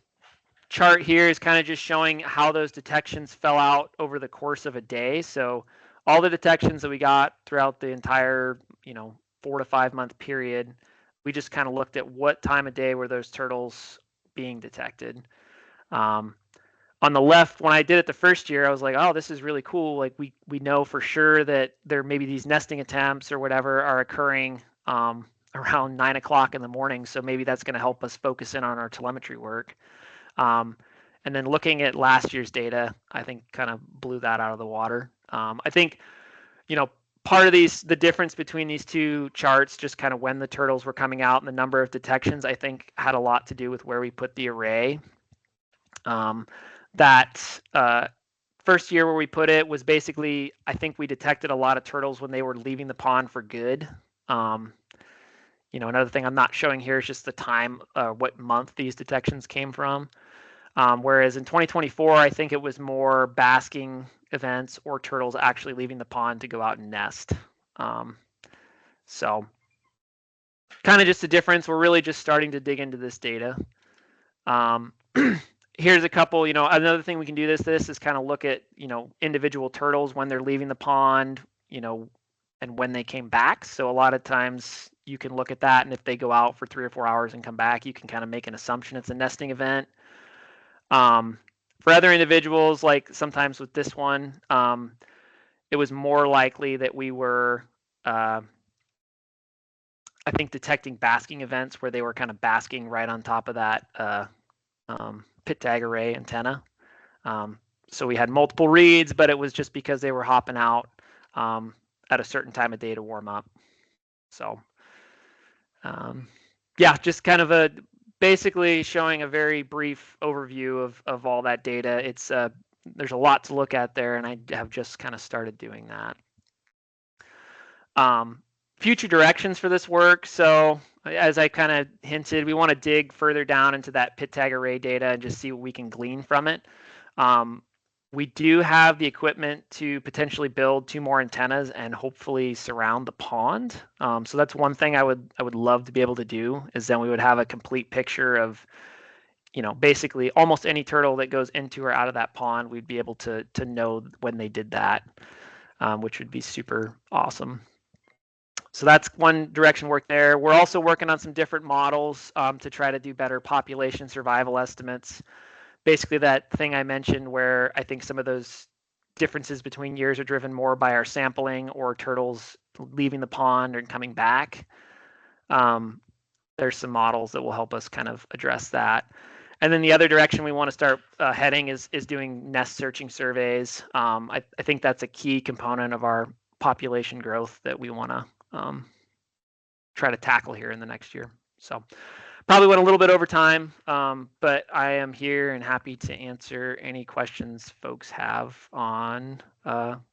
chart here is kind of just showing how those detections fell out over the course of a day. So all the detections that we got throughout the entire 4 to 5 month period, we just kind of looked at what time of day were those turtles being detected. On the left, when I did it the first year, I was like, oh, this is really cool. Like we know for sure that there maybe these nesting attempts or whatever are occurring around 9 o'clock in the morning. So maybe that's going to help us focus in on our telemetry work. And then looking at last year's data, I think kind of blew that out of the water. I think, part of the difference between these two charts, just kind of when the turtles were coming out and the number of detections, I think had a lot to do with where we put the array. That first year where we put it was basically, I think we detected a lot of turtles when they were leaving the pond for good. Another thing I'm not showing here is just the time, what month these detections came from. Whereas in 2024, I think it was more basking events or turtles actually leaving the pond to go out and nest. So kind of just a difference. We're really just starting to dig into this data. Here's a couple, another thing we can do this is kind of look at, individual turtles when they're leaving the pond, and when they came back. So a lot of times you can look at that, and if they go out for 3 or 4 hours and come back, you can kind of make an assumption it's a nesting event. For other individuals, like sometimes with this one, it was more likely that we were, I think, detecting basking events where they were kind of basking right on top of that pit tag array antenna. So we had multiple reads, but it was just because they were hopping out at a certain time of day to warm up. So yeah, just kind of basically showing a very brief overview of all that data. It's there's a lot to look at there, and I have just kind of started doing that. Future directions for this work. So as I kind of hinted, we want to dig further down into that pit tag array data and just see what we can glean from it. We do have the equipment to potentially build 2 more antennas and hopefully surround the pond. So that's one thing I would love to be able to do, is then we would have a complete picture of, you know, basically almost any turtle that goes into or out of that pond. We'd be able to know when they did that, which would be super awesome. So that's one direction work there. We're also working on some different models to try to do better population survival estimates. Basically that thing I mentioned where I think some of those differences between years are driven more by our sampling or turtles leaving the pond and coming back. There's some models that will help us kind of address that. And then the other direction we want to start heading is doing nest searching surveys. I think that's a key component of our population growth that we want to try to tackle here in the next year. So probably went a little bit over time, but I am here and happy to answer any questions folks have on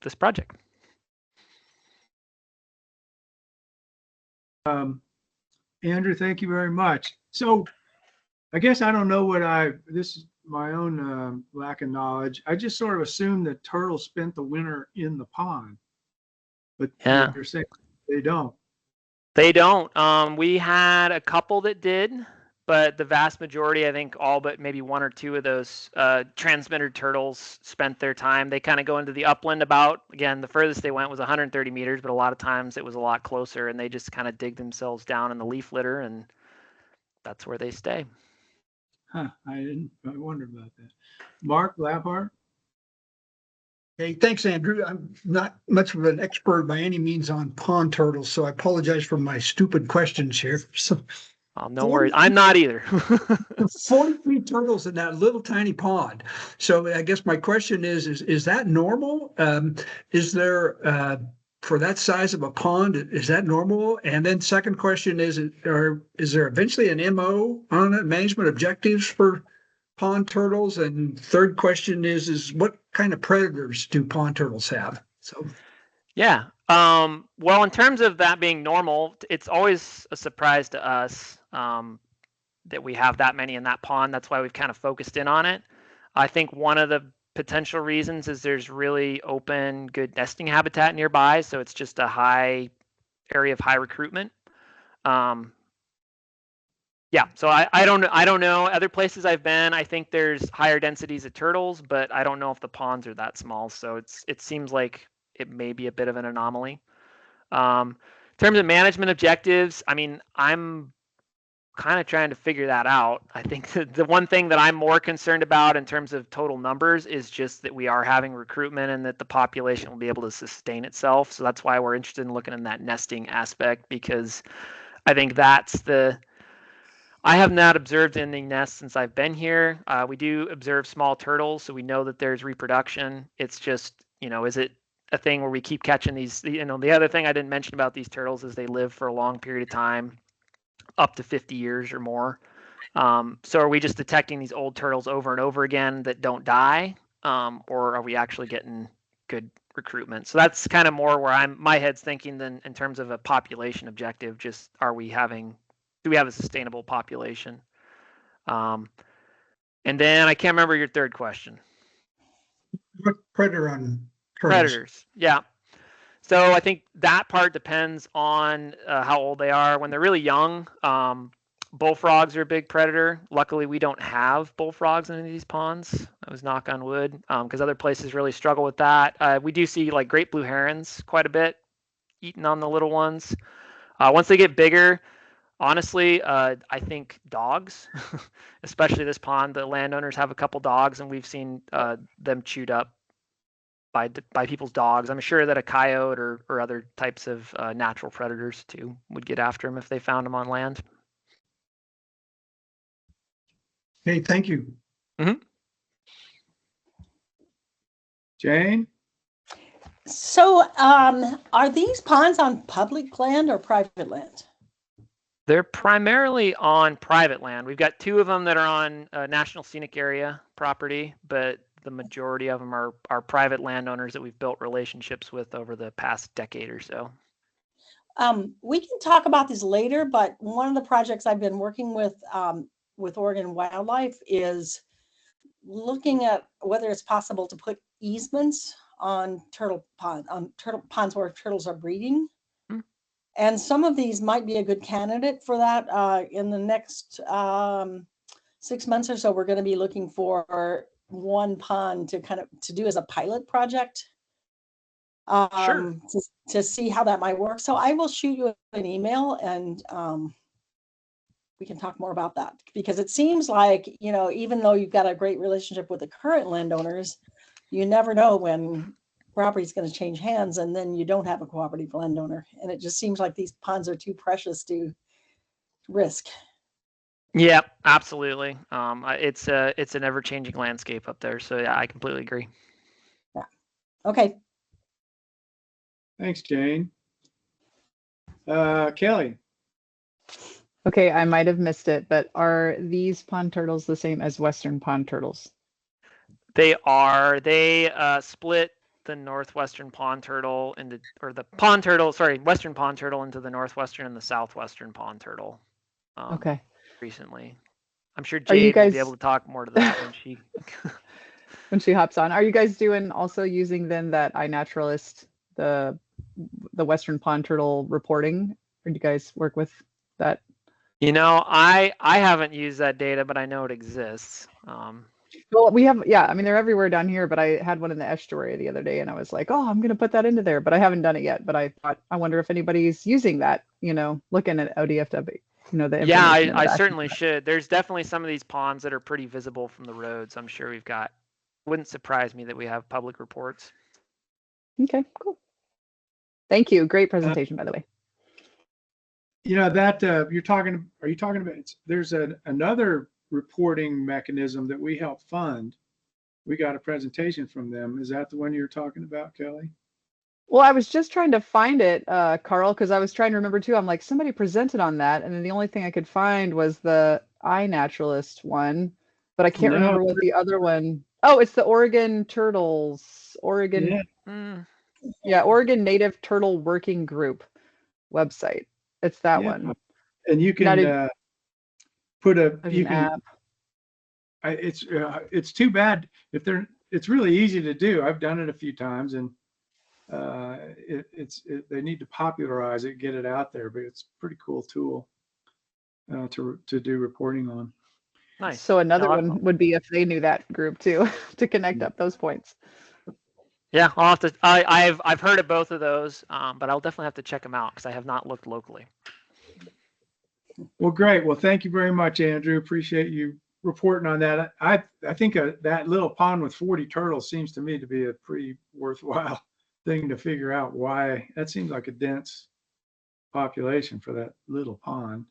this project. Andrew, thank you very much. So I guess I don't know this is my own lack of knowledge. I just sort of assumed that turtles spent the winter in the pond, but Yeah. you're saying they don't. They don't. We had a couple that did, but the vast majority, I think all but maybe 1 or 2 of those transmitter turtles spent their time. They kind of go into the upland about, again, the furthest they went was 130 meters, but a lot of times it was a lot closer, and they just kind of dig themselves down in the leaf litter, and that's where they stay. Huh, I wondered about that. Mark Laphart? Hey, thanks, Andrew. I'm not much of an expert by any means on pond turtles, so I apologize for my stupid questions here. So, Oh, no worries. I'm not either. 43 turtles in that little tiny pond. So I guess my question is that normal? Is there, for that size of a pond, is that normal? And then second question is there eventually an MO on it, management objectives for pond turtles? And third question is what kind of predators do pond turtles have? So Yeah. Well, in terms of that being normal, it's always a surprise to us that we have that many in that pond. That's why we've kind of focused in on it. I think one of the potential reasons is there's really open, good nesting habitat nearby. So it's just a high area of high recruitment. Yeah, so I don't know. Other places I've been, I think there's higher densities of turtles, but I don't know if the ponds are that small. So it seems like it may be a bit of an anomaly. In terms of management objectives, I mean, I'm kind of trying to figure that out. I think the one thing that I'm more concerned about in terms of total numbers is just that we are having recruitment and that the population will be able to sustain itself. So that's why we're interested in looking in that nesting aspect, because I think I have not observed any nests since I've been here. We do observe small turtles, so we know that there's reproduction. It's just, is it a thing where we keep catching these? The other thing I didn't mention about these turtles is they live for a long period of time, up to 50 years or more. So are we just detecting these old turtles over and over again that don't die, or are we actually getting good recruitment? So that's kind of more where my head's thinking than in terms of a population objective. Just do we have a sustainable population? And then I can't remember your third question. what predator on turtles? Predators. Yeah. So I think that part depends on how old they are. When they're really young, bullfrogs are a big predator. Luckily, we don't have bullfrogs in any of these ponds. I was knock on wood, because other places really struggle with that. We do see like great blue herons quite a bit eating on the little ones. Once they get bigger, honestly, I think dogs, especially this pond, the landowners have a couple dogs, and we've seen them chewed up by people's dogs. I'm sure that a coyote or other types of natural predators too would get after them if they found them on land. Hey, thank you. Mm-hmm. Jane? So are these ponds on public land or private land? They're primarily on private land. We've got 2 of them that are on National Scenic Area property, but the majority of them are private landowners that we've built relationships with over the past decade or so. We can talk about this later, but one of the projects I've been working with Oregon Wildlife is looking at whether it's possible to put easements on turtle ponds where turtles are breeding. And some of these might be a good candidate for that. In the next 6 months or so, we're going to be looking for one pond to do as a pilot project. Sure. To see how that might work. So I will shoot you an email and we can talk more about that, because it seems like, you know, even though you've got a great relationship with the current landowners, you never know when property is going to change hands and then you don't have a cooperative landowner. And it just seems like these ponds are too precious to risk. Yeah, absolutely. It's an ever-changing landscape up there. So yeah, I completely agree. Yeah. Okay. Thanks, Jane. Kelly. Okay, I might have missed it, but are these pond turtles the same as Western pond turtles? They are. They split the northwestern pond turtle into, or the pond turtle, sorry, western pond turtle into the northwestern and the southwestern pond turtle. Okay. Recently, I'm sure Are you Jade will guys be able to talk more to that when she when she hops on? Are you guys doing also using then that iNaturalist, the Western pond turtle reporting? Or do you guys work with that? You know, I haven't used that data, but I know it exists. Well, we have, yeah, I mean, they're everywhere down here, but I had one in the estuary the other day and I was like, oh, I'm going to put that into there, but I haven't done it yet. But I thought, I wonder if anybody's using that, you know, looking at ODFW, you know, the Yeah, information. I certainly should. There's definitely some of these ponds that are pretty visible from the roads. I'm sure we've got, wouldn't surprise me that we have public reports. Okay, cool. Thank you. Great presentation, by the way. You know, that are you talking about, there's another reporting mechanism that we help fund. We got a presentation from them. Is that the one you're talking about, Kelly? Well, I was just trying to find it, Carl, because I was trying to remember too. I'm like, somebody presented on that, and then the only thing I could find was the iNaturalist one, but I can't remember what the other one. Oh, it's the Oregon Turtles, Oregon, yeah, Oregon Native Turtle Working Group website. It's that one. And you can put a you can app. It's too bad if they're. It's really easy to do. I've done it a few times, and they need to popularize it, get it out there. But it's a pretty cool tool to do reporting on. Nice. So another one would be if they knew that group too, to connect up those points. Yeah, I'll have to. I've heard of both of those, but I'll definitely have to check them out because I have not looked locally. Well, great. Well, thank you very much, Andrew. Appreciate you reporting on that. I think that little pond with 40 turtles seems to me to be a pretty worthwhile thing to figure out why. That seems like a dense population for that little pond.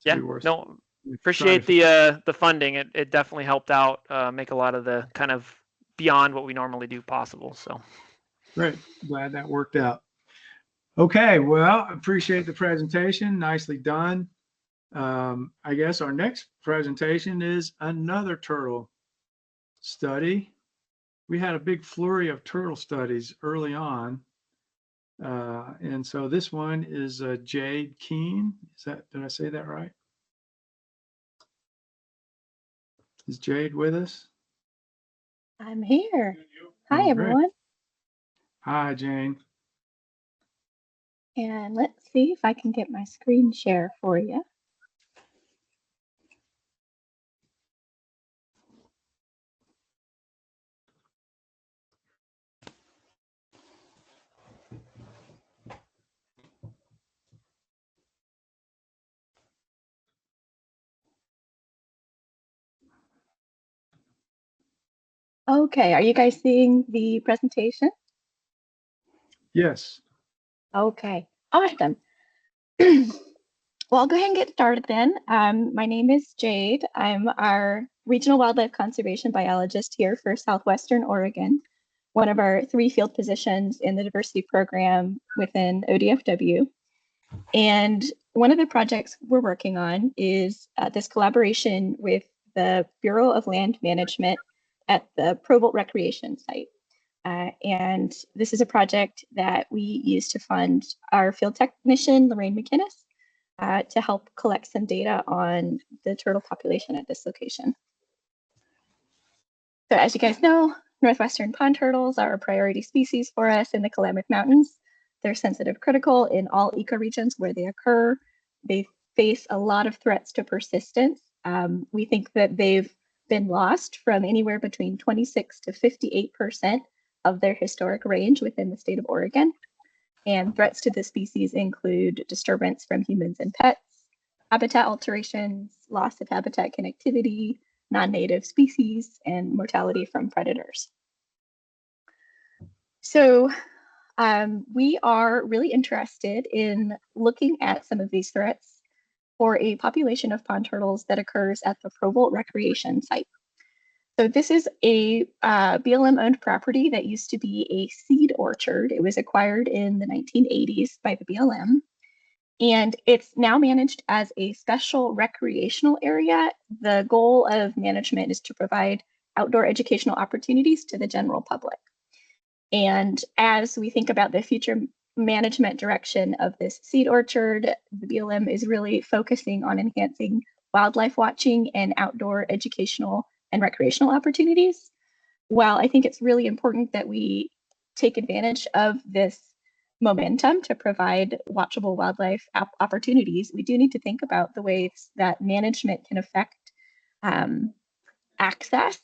Yeah, no, appreciate the funding. It definitely helped out make a lot of the kind of beyond what we normally do possible. So great. Glad that worked out. Okay, well, appreciate the presentation. Nicely done. I guess our next presentation is another turtle study. We had a big flurry of turtle studies early on. And so this one is Jade Keene. Did I say that right? Is Jade with us? I'm here. Hi, everyone. Hi, Jane. And let's see if I can get my screen share for you. Okay, are you guys seeing the presentation? Yes. Okay, awesome. Well, I'll go ahead and get started then. My name is Jade. I'm our regional wildlife conservation biologist here for Southwestern Oregon, one of our 3 field positions in the diversity program within ODFW. And one of the projects we're working on is this collaboration with the Bureau of Land Management at the Provolt Recreation Site. And this is a project that we use to fund our field technician, Lorraine McInnes, to help collect some data on the turtle population at this location. So as you guys know, northwestern pond turtles are a priority species for us in the Willamette Mountains. They're sensitive critical in all ecoregions where they occur. They face a lot of threats to persistence. We think that they've been lost from anywhere between 26 to 58% of their historic range within the state of Oregon. And threats to the species include disturbance from humans and pets, habitat alterations, loss of habitat connectivity, non-native species, and mortality from predators. So we are really interested in looking at some of these threats for a population of pond turtles that occurs at the Provolt Recreation Site. So this is a BLM-owned property that used to be a seed orchard. It was acquired in the 1980s by the BLM, and it's now managed as a special recreational area. The goal of management is to provide outdoor educational opportunities to the general public. And as we think about the future management direction of this seed orchard, the BLM is really focusing on enhancing wildlife watching and outdoor educational and recreational opportunities. While I think it's really important that we take advantage of this momentum to provide watchable wildlife opportunities, we do need to think about the ways that management can affect access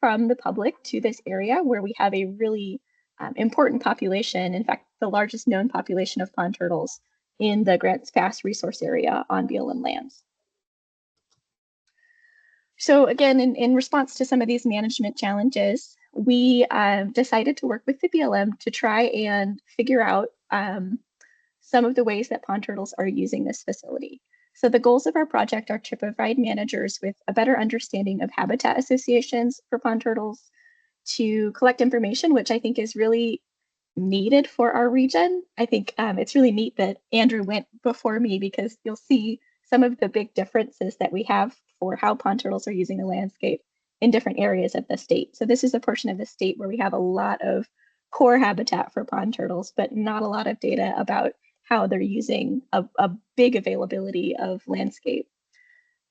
from the public to this area where we have a really important population, in fact, the largest known population of pond turtles in the Grants Pass resource area on BLM lands. So again, in response to some of these management challenges, we decided to work with the BLM to try and figure out some of the ways that pond turtles are using this facility. So the goals of our project are to provide managers with a better understanding of habitat associations for pond turtles, to collect information, which I think is really needed for our region. I think it's really neat that Andrew went before me because you'll see some of the big differences that we have for how pond turtles are using the landscape in different areas of the state. So this is a portion of the state where we have a lot of core habitat for pond turtles, but not a lot of data about how they're using a big availability of landscape.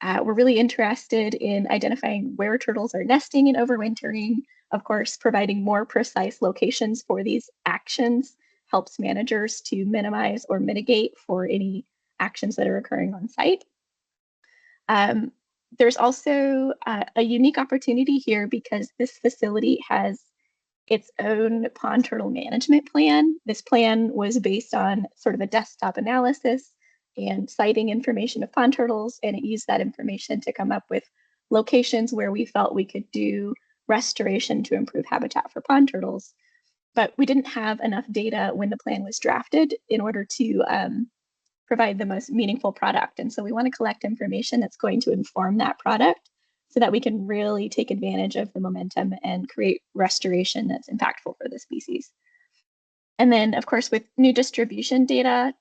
We're really interested in identifying where turtles are nesting and overwintering. Of course, providing more precise locations for these actions helps managers to minimize or mitigate for any actions that are occurring on site. There's also a unique opportunity here because this facility has its own pond turtle management plan. This plan was based on sort of a desktop analysis and citing information of pond turtles, and it used that information to come up with locations where we felt we could do restoration to improve habitat for pond turtles. But we didn't have enough data when the plan was drafted in order to provide the most meaningful product. And so we want to collect information that's going to inform that product so that we can really take advantage of the momentum and create restoration that's impactful for the species. And then, of course, with new distribution data,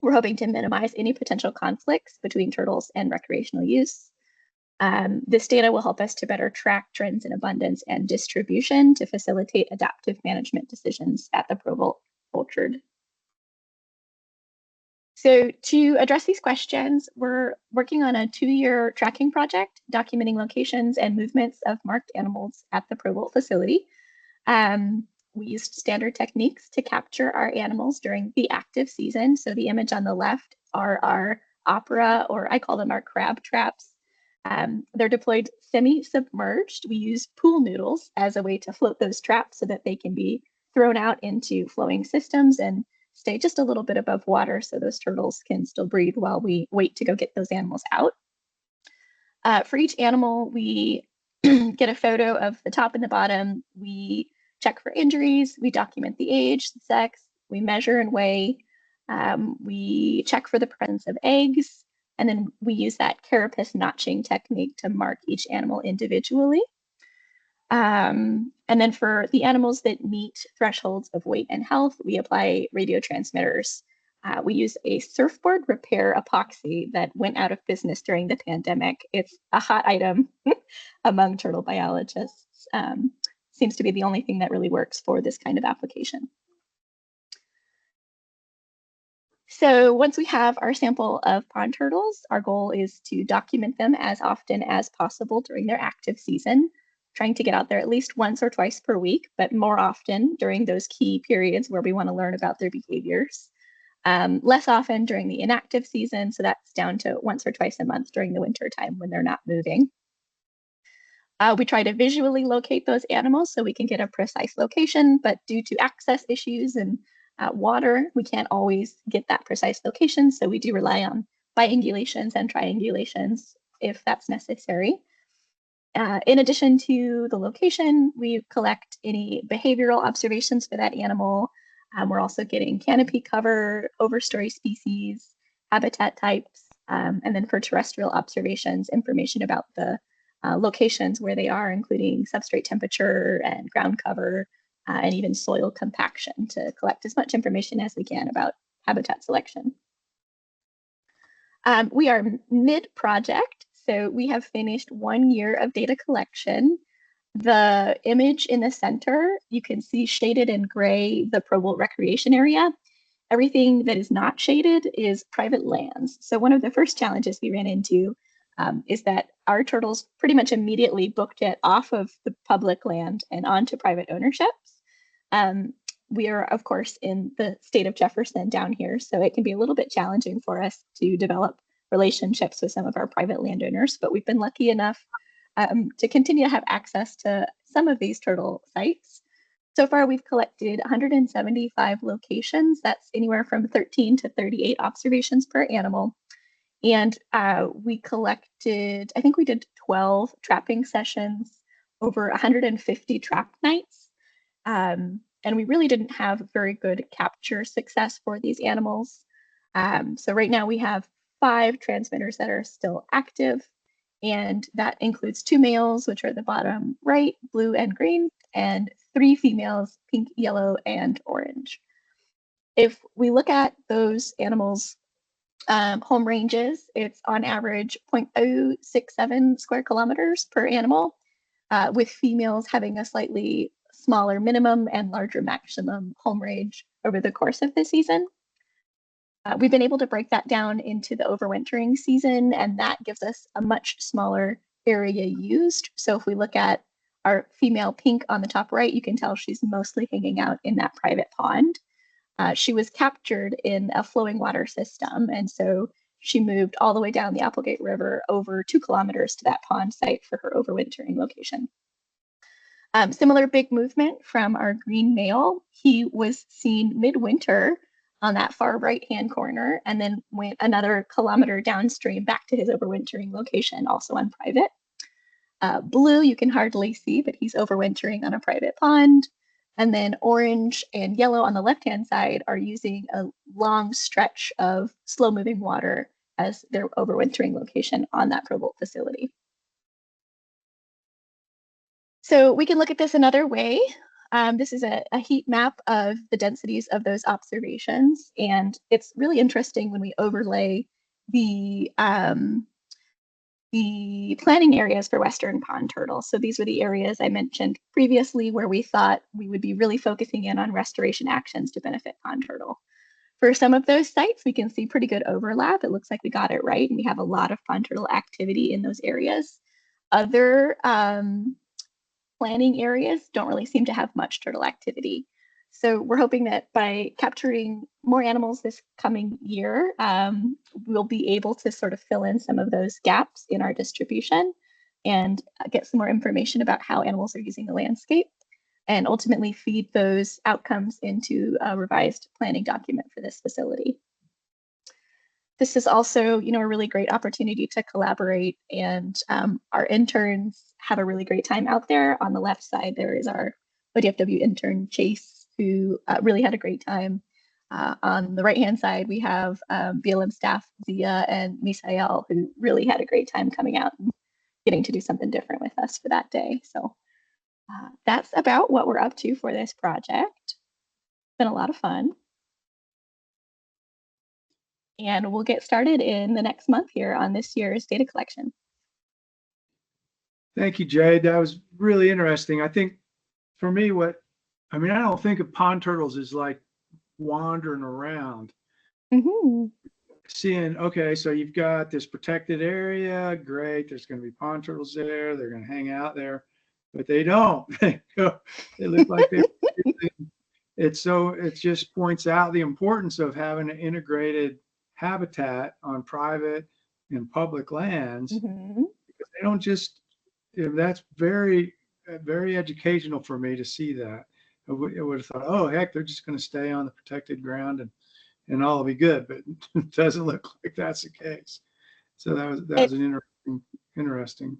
we're hoping to minimize any potential conflicts between turtles and recreational use. This data will help us to better track trends in abundance and distribution to facilitate adaptive management decisions at the Provolt Orchard. So to address these questions, we're working on a 2-year tracking project documenting locations and movements of marked animals at the Provolt facility. We used standard techniques to capture our animals during the active season. So the image on the left are our opera, or I call them our crab traps. They're deployed semi-submerged. We use pool noodles as a way to float those traps so that they can be thrown out into flowing systems and stay just a little bit above water so those turtles can still breathe while we wait to go get those animals out. For each animal, we get a photo of the top and the bottom. We check for injuries. We document the age, the sex. We measure and weigh. We check for the presence of eggs. And then we use that carapace notching technique to mark each animal individually. And then for the animals that meet thresholds of weight and health, we apply radio transmitters. We use a surfboard repair epoxy that went out of business during the pandemic. It's a hot item among turtle biologists. Seems to be the only thing that really works for this kind of application. So once we have our sample of pond turtles, our goal is to document them as often as possible during their active season. trying to get out there at least once or twice per week, but more often during those key periods where we want to learn about their behaviors. Less often during the inactive season, so that's down to once or twice a month during the winter time when they're not moving. We try to visually locate those animals so we can get a precise location, but due to access issues and water, we can't always get that precise location, so we do rely on biangulations and triangulations if that's necessary. In addition to the location, we collect any behavioral observations for that animal. We're also getting canopy cover, overstory species, habitat types, and then for terrestrial observations, information about the locations where they are, including substrate temperature and ground cover, and even soil compaction to collect as much information as we can about habitat selection. We are mid-project, so we have finished 1 year of data collection. The image in the center, you can see shaded in gray, the Provolt Recreation Area. Everything that is not shaded is private lands. So one of the first challenges we ran into is that our turtles pretty much immediately booked it off of the public land and onto private ownerships. We are, of course, in the state of Jefferson down here, so it can be a little bit challenging for us to develop relationships with some of our private landowners, but we've been lucky enough to continue to have access to some of these turtle sites. So far, we've collected 175 locations. That's anywhere from 13 to 38 observations per animal. And we collected, I think we did 12 trapping sessions, over 150 trap nights. And we really didn't have very good capture success for these animals. So right now we have 5 transmitters that are still active. And that includes 2 males, which are the bottom right, blue and green, and 3 females, pink, yellow, and orange. If we look at those animals' home ranges, it's on average 0.067 square kilometers per animal, with females having a slightly smaller minimum and larger maximum home range over the course of the season. We've been able to break that down into the overwintering season, and that gives us a much smaller area used. So if we look at our female pink on the top right, you can tell she's mostly hanging out in that private pond. She was captured in a flowing water system, and so she moved all the way down the Applegate River over 2 kilometers to that pond site for her overwintering location. Similar big movement from our green male. He was seen midwinter on that far right-hand corner, and then went another kilometer downstream back to his overwintering location, also on private. Blue, you can hardly see, but he's overwintering on a private pond. And then orange and yellow on the left-hand side are using a long stretch of slow-moving water as their overwintering location on that Provolt facility. So we can look at this another way. This is a heat map of the densities of those observations, and it's really interesting when we overlay the planning areas for Western pond turtle. So these were the areas I mentioned previously where we thought we would be really focusing in on restoration actions to benefit pond turtle. For some of those sites, we can see pretty good overlap. It looks like we got it right, and we have a lot of pond turtle activity in those areas. Other planning areas don't really seem to have much turtle activity. So we're hoping that by capturing more animals this coming year, we'll be able to sort of fill in some of those gaps in our distribution and get some more information about how animals are using the landscape, and ultimately feed those outcomes into a revised planning document for this facility. This is also, a really great opportunity to collaborate, and our interns have a really great time out there. On the left side, there is our ODFW intern, Chase, who really had a great time. On the right-hand side, we have BLM staff, Zia and Misael, who really had a great time coming out and getting to do something different with us for that day. So that's about what we're up to for this project. It's been a lot of fun. And we'll get started in the next month here on this year's data collection. Thank you, Jade. That was really interesting. I think for me, I don't think of pond turtles as like wandering around. Mm-hmm. Seeing, okay, so you've got this protected area, great. There's going to be pond turtles there. They're going to hang out there. but they don't. They look like they. It just points out the importance of having an integrated habitat on private and public lands. Mhm. Because they don't just, that's very educational for me to see that. I would have thought, oh, heck, they're just going to stay on the protected ground and all will be good, but it doesn't look like that's the case. So that was an interesting.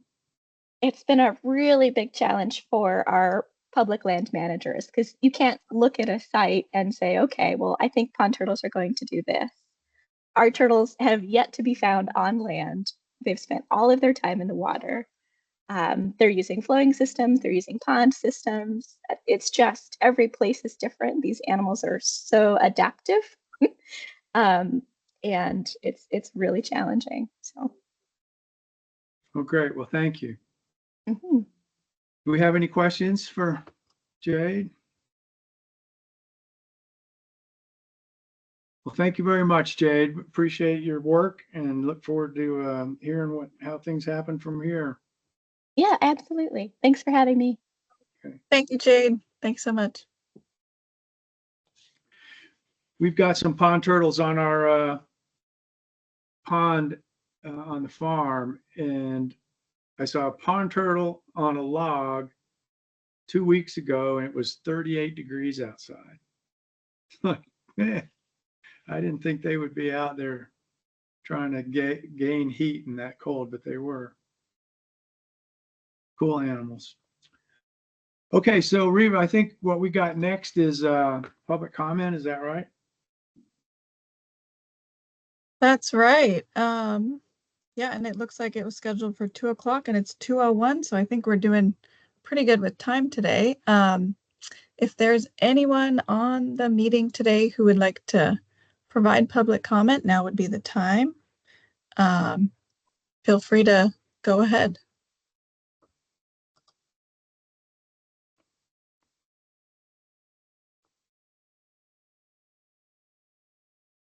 It's been a really big challenge for our public land managers because you can't look at a site and say, okay, well, I think pond turtles are going to do this. Our turtles have yet to be found on land. They've spent all of their time in the water. They're using flowing systems, they're using pond systems. It's just every place is different. These animals are so adaptive. And it's really challenging. So. Oh, great. Well, thank you. Mm-hmm. Do we have any questions for Jade? Well, thank you very much, Jade. Appreciate your work and look forward to hearing how things happen from here. Yeah, absolutely. Thanks for having me. Okay. Thank you, Jade. Thanks so much. We've got some pond turtles on our pond on the farm, and I saw a pond turtle on a log 2 weeks ago, and it was 38 degrees outside. Like, man, I didn't think they would be out there trying to gain heat in that cold, but they were. Cool animals. Okay, so Reva, I think what we got next is public comment. Is that right? That's right. Yeah, and it looks like it was scheduled for 2 o'clock and it's 2:01, so I think we're doing pretty good with time today. If there's anyone on the meeting today who would like to provide public comment, now would be the time. Feel free to go ahead.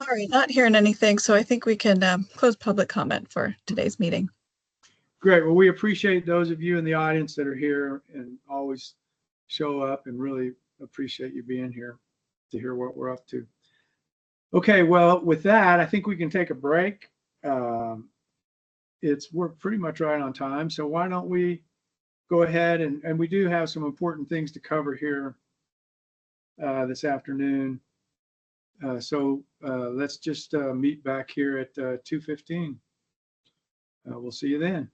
All right, not hearing anything, so I think we can close public comment for today's meeting. Great. Well, we appreciate those of you in the audience that are here and always show up, and really appreciate you being here to hear what we're up to. Okay, well, with that, I think we can take a break. We're pretty much right on time, so why don't we go ahead and we do have some important things to cover here this afternoon. So let's just meet back here at 2:15. We'll see you then.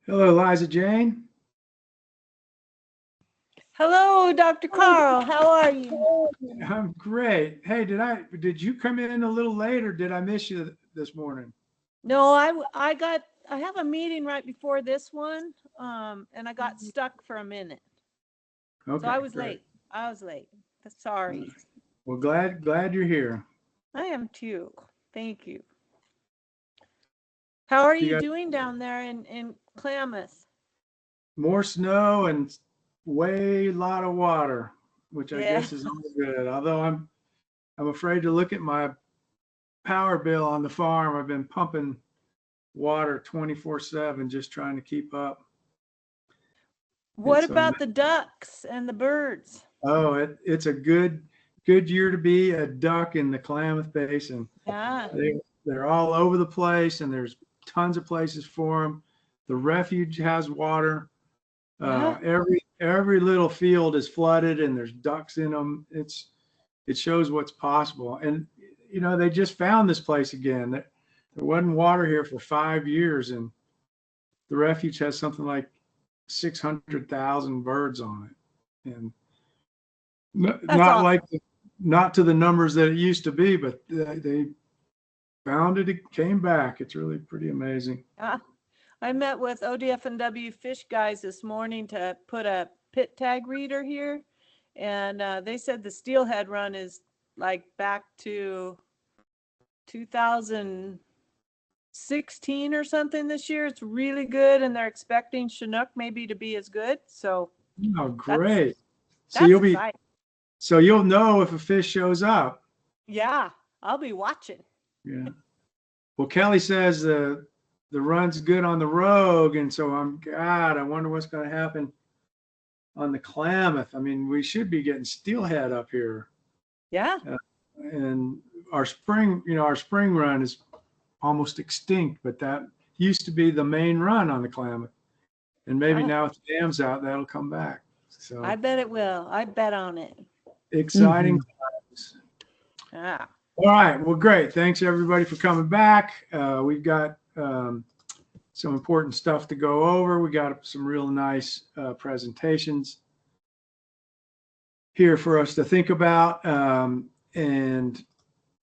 Hello, Eliza Jane. Hello, Dr. Carl. How are you? I'm great. Hey, did you come in a little late or did I miss you this morning? No, I have a meeting right before this one, and I got stuck for a minute. Okay. So I was great. late. I was late. Sorry. Well, glad you're here. I am too. Thank you. How are You you got doing down there in Klamath? more snow and way lot of water, which I Yeah. guess is all good. Although I'm afraid to look at my power bill on the farm. I've been pumping water 24/7 just trying to keep up. What It's about the ducks and the birds? it's a good year to be a duck in the Klamath Basin. Yeah. They're all over the place and there's tons of places for them. The refuge has water. Yeah. Every little field is flooded and there's ducks in them. It shows what's possible. And you know, they just found this place again. There wasn't water here for 5 years, and the refuge has something like 600,000 birds on it. And not to the numbers that it used to be, but they found it. It came back. It's really pretty amazing. I met with ODF&W fish guys this morning to put a pit tag reader here. And they said the steelhead run is like back to 2016 or something this year. It's really good. And they're expecting Chinook maybe to be as good. So Oh, great. that's exciting. So you'll know if a fish shows up. Yeah, I'll be watching. Yeah. Well, Kelly says the run's good on the Rogue, and so I wonder what's going to happen on the Klamath. I mean, we should be getting steelhead up here. Yeah. And our spring run is almost extinct, but that used to be the main run on the Klamath. And maybe now with the dams out, that'll come back. So I bet it will. I bet on it. exciting times. Yeah. All right. Well, great. Thanks everybody for coming back. We've got some important stuff to go over. We got some real nice presentations here for us to think about.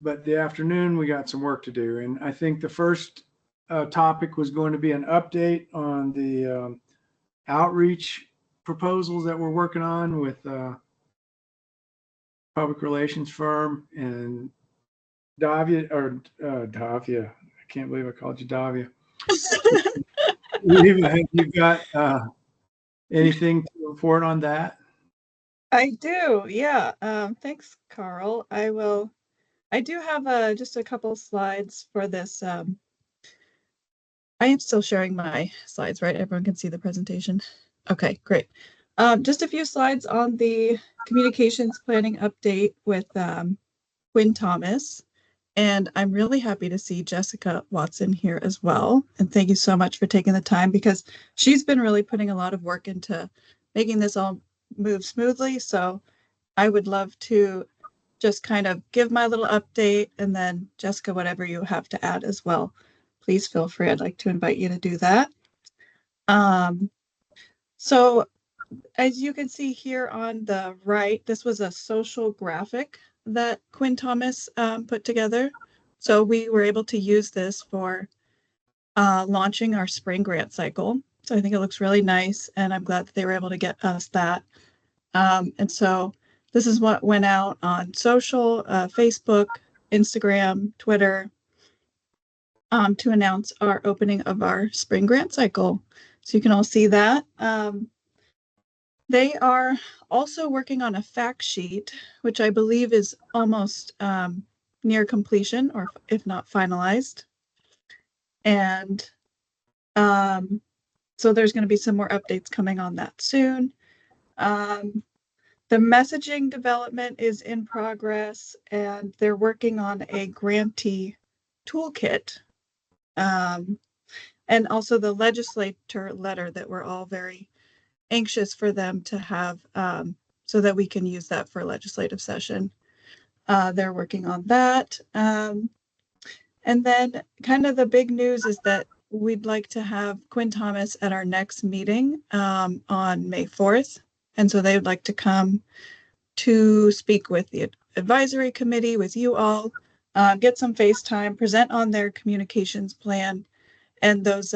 But the afternoon, we got some work to do. And I think the first topic was going to be an update on the outreach proposals that we're working on with public relations firm and Davia. I can't believe I called you Davia. You got anything to report on that? I do, yeah. Thanks, Carl. I do have just a couple slides for this. I am still sharing my slides, right? Everyone can see the presentation. Okay, great. Just a few slides on the communications planning update with Quinn Thomas. And I'm really happy to see Jessica Watson here as well. And thank you so much for taking the time, because she's been really putting a lot of work into making this all move smoothly. So I would love to just kind of give my little update, and then Jessica, whatever you have to add as well, please feel free. I'd like to invite you to do that. So as you can see here on the right, this was a social graphic that Quinn Thomas put together. So we were able to use this for launching our spring grant cycle. So I think it looks really nice, and I'm glad that they were able to get us that. And so this is what went out on social, Facebook, Instagram, Twitter, to announce our opening of our spring grant cycle. So you can all see that. They are also working on a fact sheet, which I believe is almost near completion, or if not finalized. And so there's going to be some more updates coming on that soon. The messaging development is in progress, and they're working on a grantee toolkit. And also the legislator letter that we're all very anxious for them to have, so that we can use that for legislative session. They're working on that. And then kind of the big news is that we'd like to have Quinn Thomas at our next meeting on May 4th. And so they would like to come to speak with the advisory committee, with you all, get some face time, present on their communications plan and those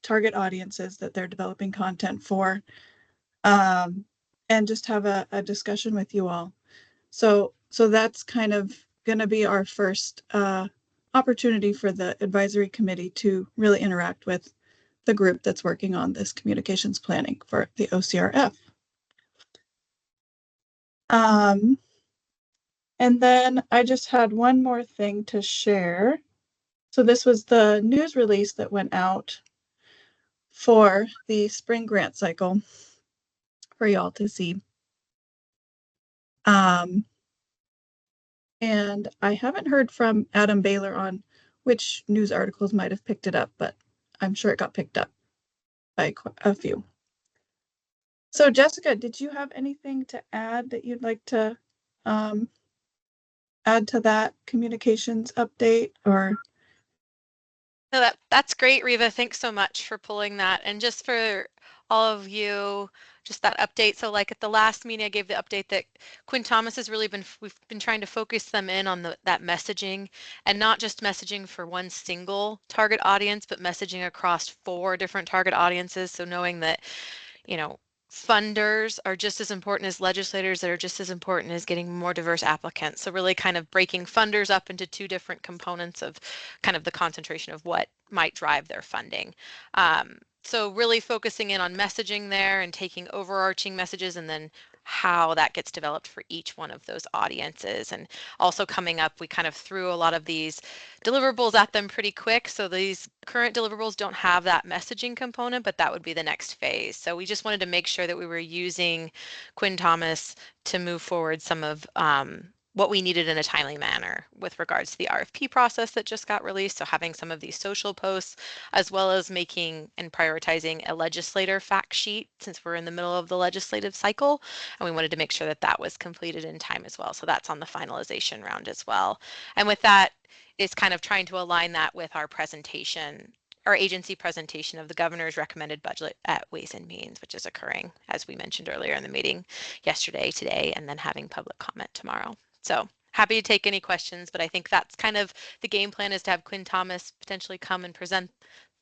target audiences that they're developing content for, and just have a discussion with you all. So that's kind of going to be our first opportunity for the advisory committee to really interact with the group that's working on this communications planning for the OCRF. And then I just had one more thing to share. So this was the news release that went out for the spring grant cycle for y'all to see. And I haven't heard from Adam Baylor on which news articles might have picked it up, but I'm sure it got picked up by a few. So Jessica, did you have anything to add that you'd like to add to that communications update? Or No, that's great, Reva. Thanks so much for pulling that. And just for all of you, just that update. So like at the last meeting, I gave the update that Quinn Thomas has really we've been trying to focus them in on that messaging, and not just messaging for one single target audience, but messaging across 4 different target audiences. So knowing that, you know, funders are just as important as legislators, that are just as important as getting more diverse applicants. So really kind of breaking funders up into 2 different components of kind of the concentration of what might drive their funding. So really focusing in on messaging there and taking overarching messages, and then how that gets developed for each one of those audiences. And also coming up, we kind of threw a lot of these deliverables at them pretty quick. So these current deliverables don't have that messaging component, but that would be the next phase. So we just wanted to make sure that we were using Quinn Thomas to move forward some of what we needed in a timely manner with regards to the RFP process that just got released. So having some of these social posts, as well as making and prioritizing a legislator fact sheet, since we're in the middle of the legislative cycle, and we wanted to make sure that that was completed in time as well. So that's on the finalization round as well. And with that, it's kind of trying to align that with our presentation, our agency presentation of the governor's recommended budget at Ways and Means, which is occurring, as we mentioned earlier in the meeting, yesterday, today, and then having public comment tomorrow. So happy to take any questions, but I think that's kind of the game plan, is to have Quinn Thomas potentially come and present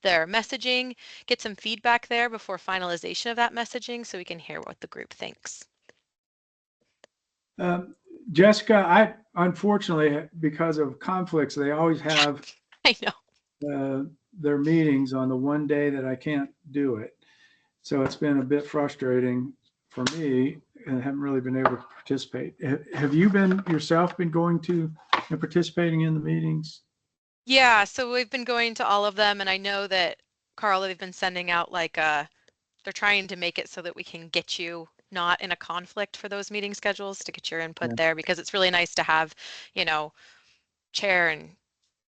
their messaging, get some feedback there before finalization of that messaging, so we can hear what the group thinks. Jessica, I unfortunately, because of conflicts, they always have I know their meetings on the one day that I can't do it. So it's been a bit frustrating for me, and haven't really been able to participate. Have you yourself been going to and participating in the meetings? Yeah, so we've been going to all of them, and I know that, Carl, they've been sending out like they're trying to make it so that we can get you not in a conflict for those meeting schedules, to get your input there, because it's really nice to have, you know, chair and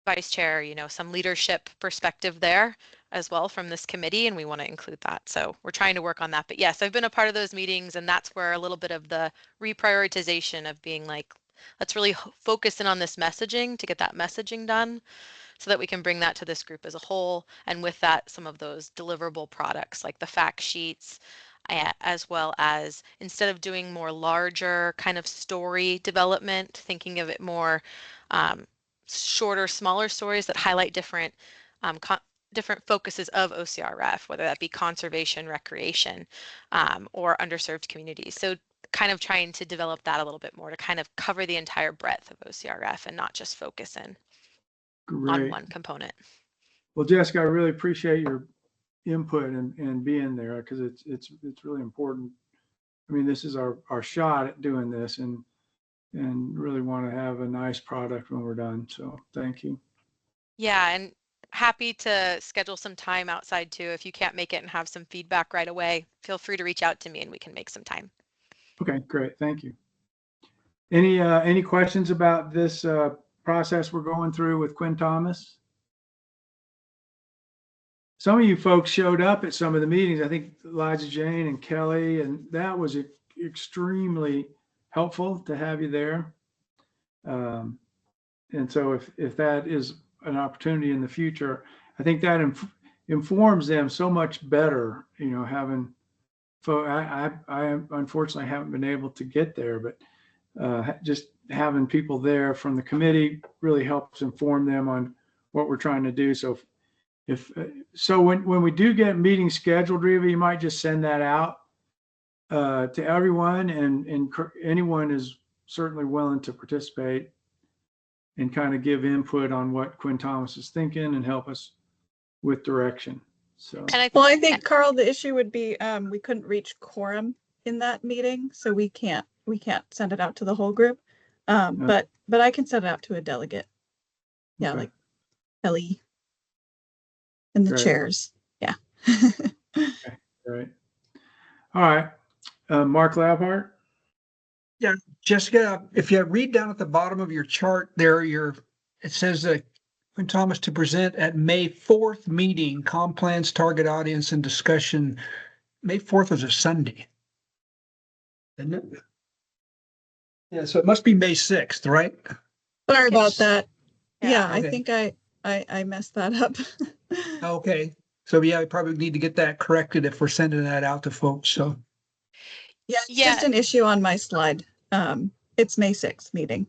vice chair, you know, some leadership perspective there as well from this committee, and we want to include that. So we're trying to work on that. But yes, I've been a part of those meetings, and that's where a little bit of the reprioritization of being like, let's really focus in on this messaging to get that messaging done, so that we can bring that to this group as a whole. And with that, some of those deliverable products like the fact sheets, as well as, instead of doing more larger kind of story development, thinking of it more shorter, smaller stories that highlight different different focuses of OCRF, whether that be conservation, recreation, or underserved communities. So kind of trying to develop that a little bit more to kind of cover the entire breadth of OCRF and not just focus in on one component. Well, Jessica, I really appreciate your input and being there, because it's really important. I mean, this is our shot at doing this, and really want to have a nice product when we're done. So thank you. Yeah, and happy to schedule some time outside too. If you can't make it and have some feedback right away, feel free to reach out to me and we can make some time. Okay, great. Thank you. Any questions about this process we're going through with Quinn Thomas? Some of you folks showed up at some of the meetings. I think Elijah Jane and Kelly, and that was extremely helpful to have you there. And so if that is an opportunity in the future, I think that informs them so much better, you know, having, I unfortunately haven't been able to get there, but just having people there from the committee really helps inform them on what we're trying to do. So so when we do get meetings scheduled, Reva, you might just send that out to everyone, and anyone is certainly willing to participate and kind of give input on what Quinn Thomas is thinking and help us with direction. So, well, I think, Carl, the issue would be we couldn't reach quorum in that meeting, so we can't send it out to the whole group. But I can send it out to a delegate. Yeah, okay. like Ellie and the Great. chairs. Yeah. Okay, great. All right. Mark Labhart. Yeah, Jessica, if you read down at the bottom of your chart there, it says Quinn Thomas to present at May 4th meeting, comm plans, target audience, and discussion. May 4th was a Sunday, isn't it? Yeah, so it must be May 6th, right? Sorry about that. Yeah, okay. I think I messed that up. Okay, so yeah, we probably need to get that corrected if we're sending that out to folks. So yeah, it's just an issue on my slide. It's May 6th meeting.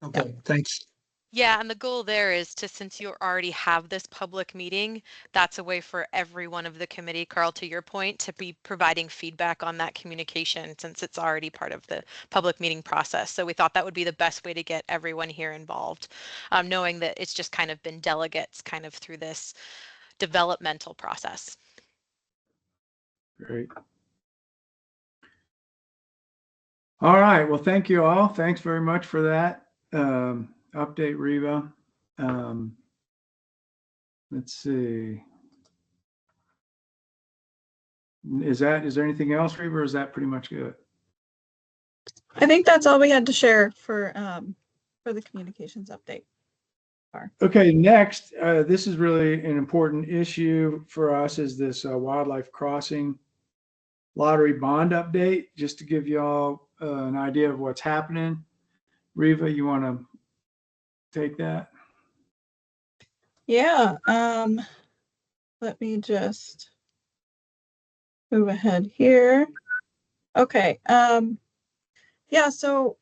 okay, Yep. Thanks. Yeah, and the goal there is to, since you already have this public meeting, that's a way for everyone of the committee, Carl, to your point, to be providing feedback on that communication since it's already part of the public meeting process. So we thought that would be the best way to get everyone here involved, knowing that it's just kind of been delegates kind of through this developmental process. Great. All right. Well, thank you all. Thanks very much for that update, Reva. Let's see. Is there anything else, Reva, or is that pretty much good? I think that's all we had to share for the communications update. Okay, next, this is really an important issue for us, is this Wildlife Crossing lottery bond update, just to give you all an idea of what's happening. Reva, you want to take that? Yeah, let me just move ahead here. Okay, yeah, so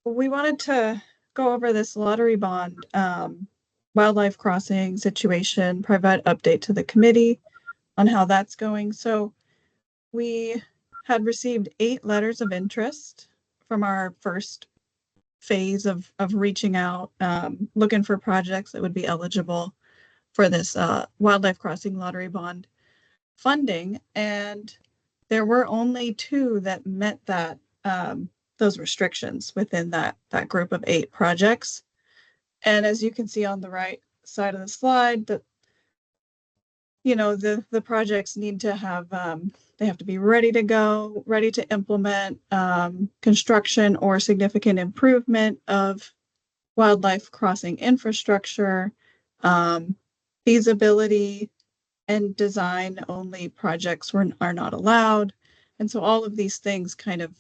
we wanted to go over this lottery bond Wildlife Crossing situation, provide update to the committee on how that's going. So we had received 8 letters of interest from our first phase of reaching out, looking for projects that would be eligible for this Wildlife Crossing lottery bond funding. And there were only 2 that met that those restrictions within that group of 8 projects. And as you can see on the right side of the slide, that the projects need to have they have to be ready to go, ready to implement construction or significant improvement of wildlife crossing infrastructure, feasibility and design only projects are not allowed. And so all of these things kind of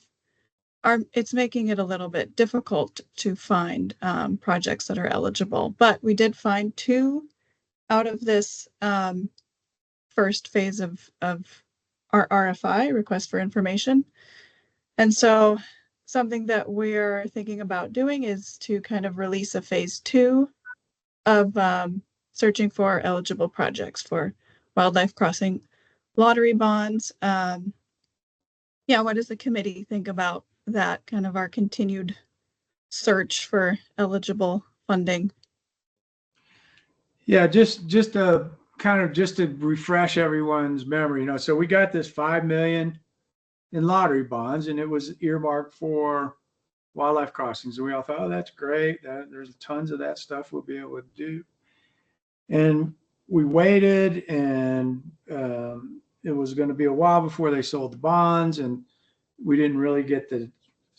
it's making it a little bit difficult to find projects that are eligible. But we did find 2 out of this first phase of our RFI, request for information. And so something that we're thinking about doing is to kind of release a phase 2 of searching for eligible projects for Wildlife Crossing lottery bonds. Yeah, what does the committee think about that, kind of our continued search for eligible funding? Yeah, just to refresh everyone's memory, so we got this $5 million in lottery bonds, and it was earmarked for wildlife crossings. And we all thought, oh, that's great. There's tons of that stuff we'll be able to do. And we waited, and it was going to be a while before they sold the bonds, and we didn't really get the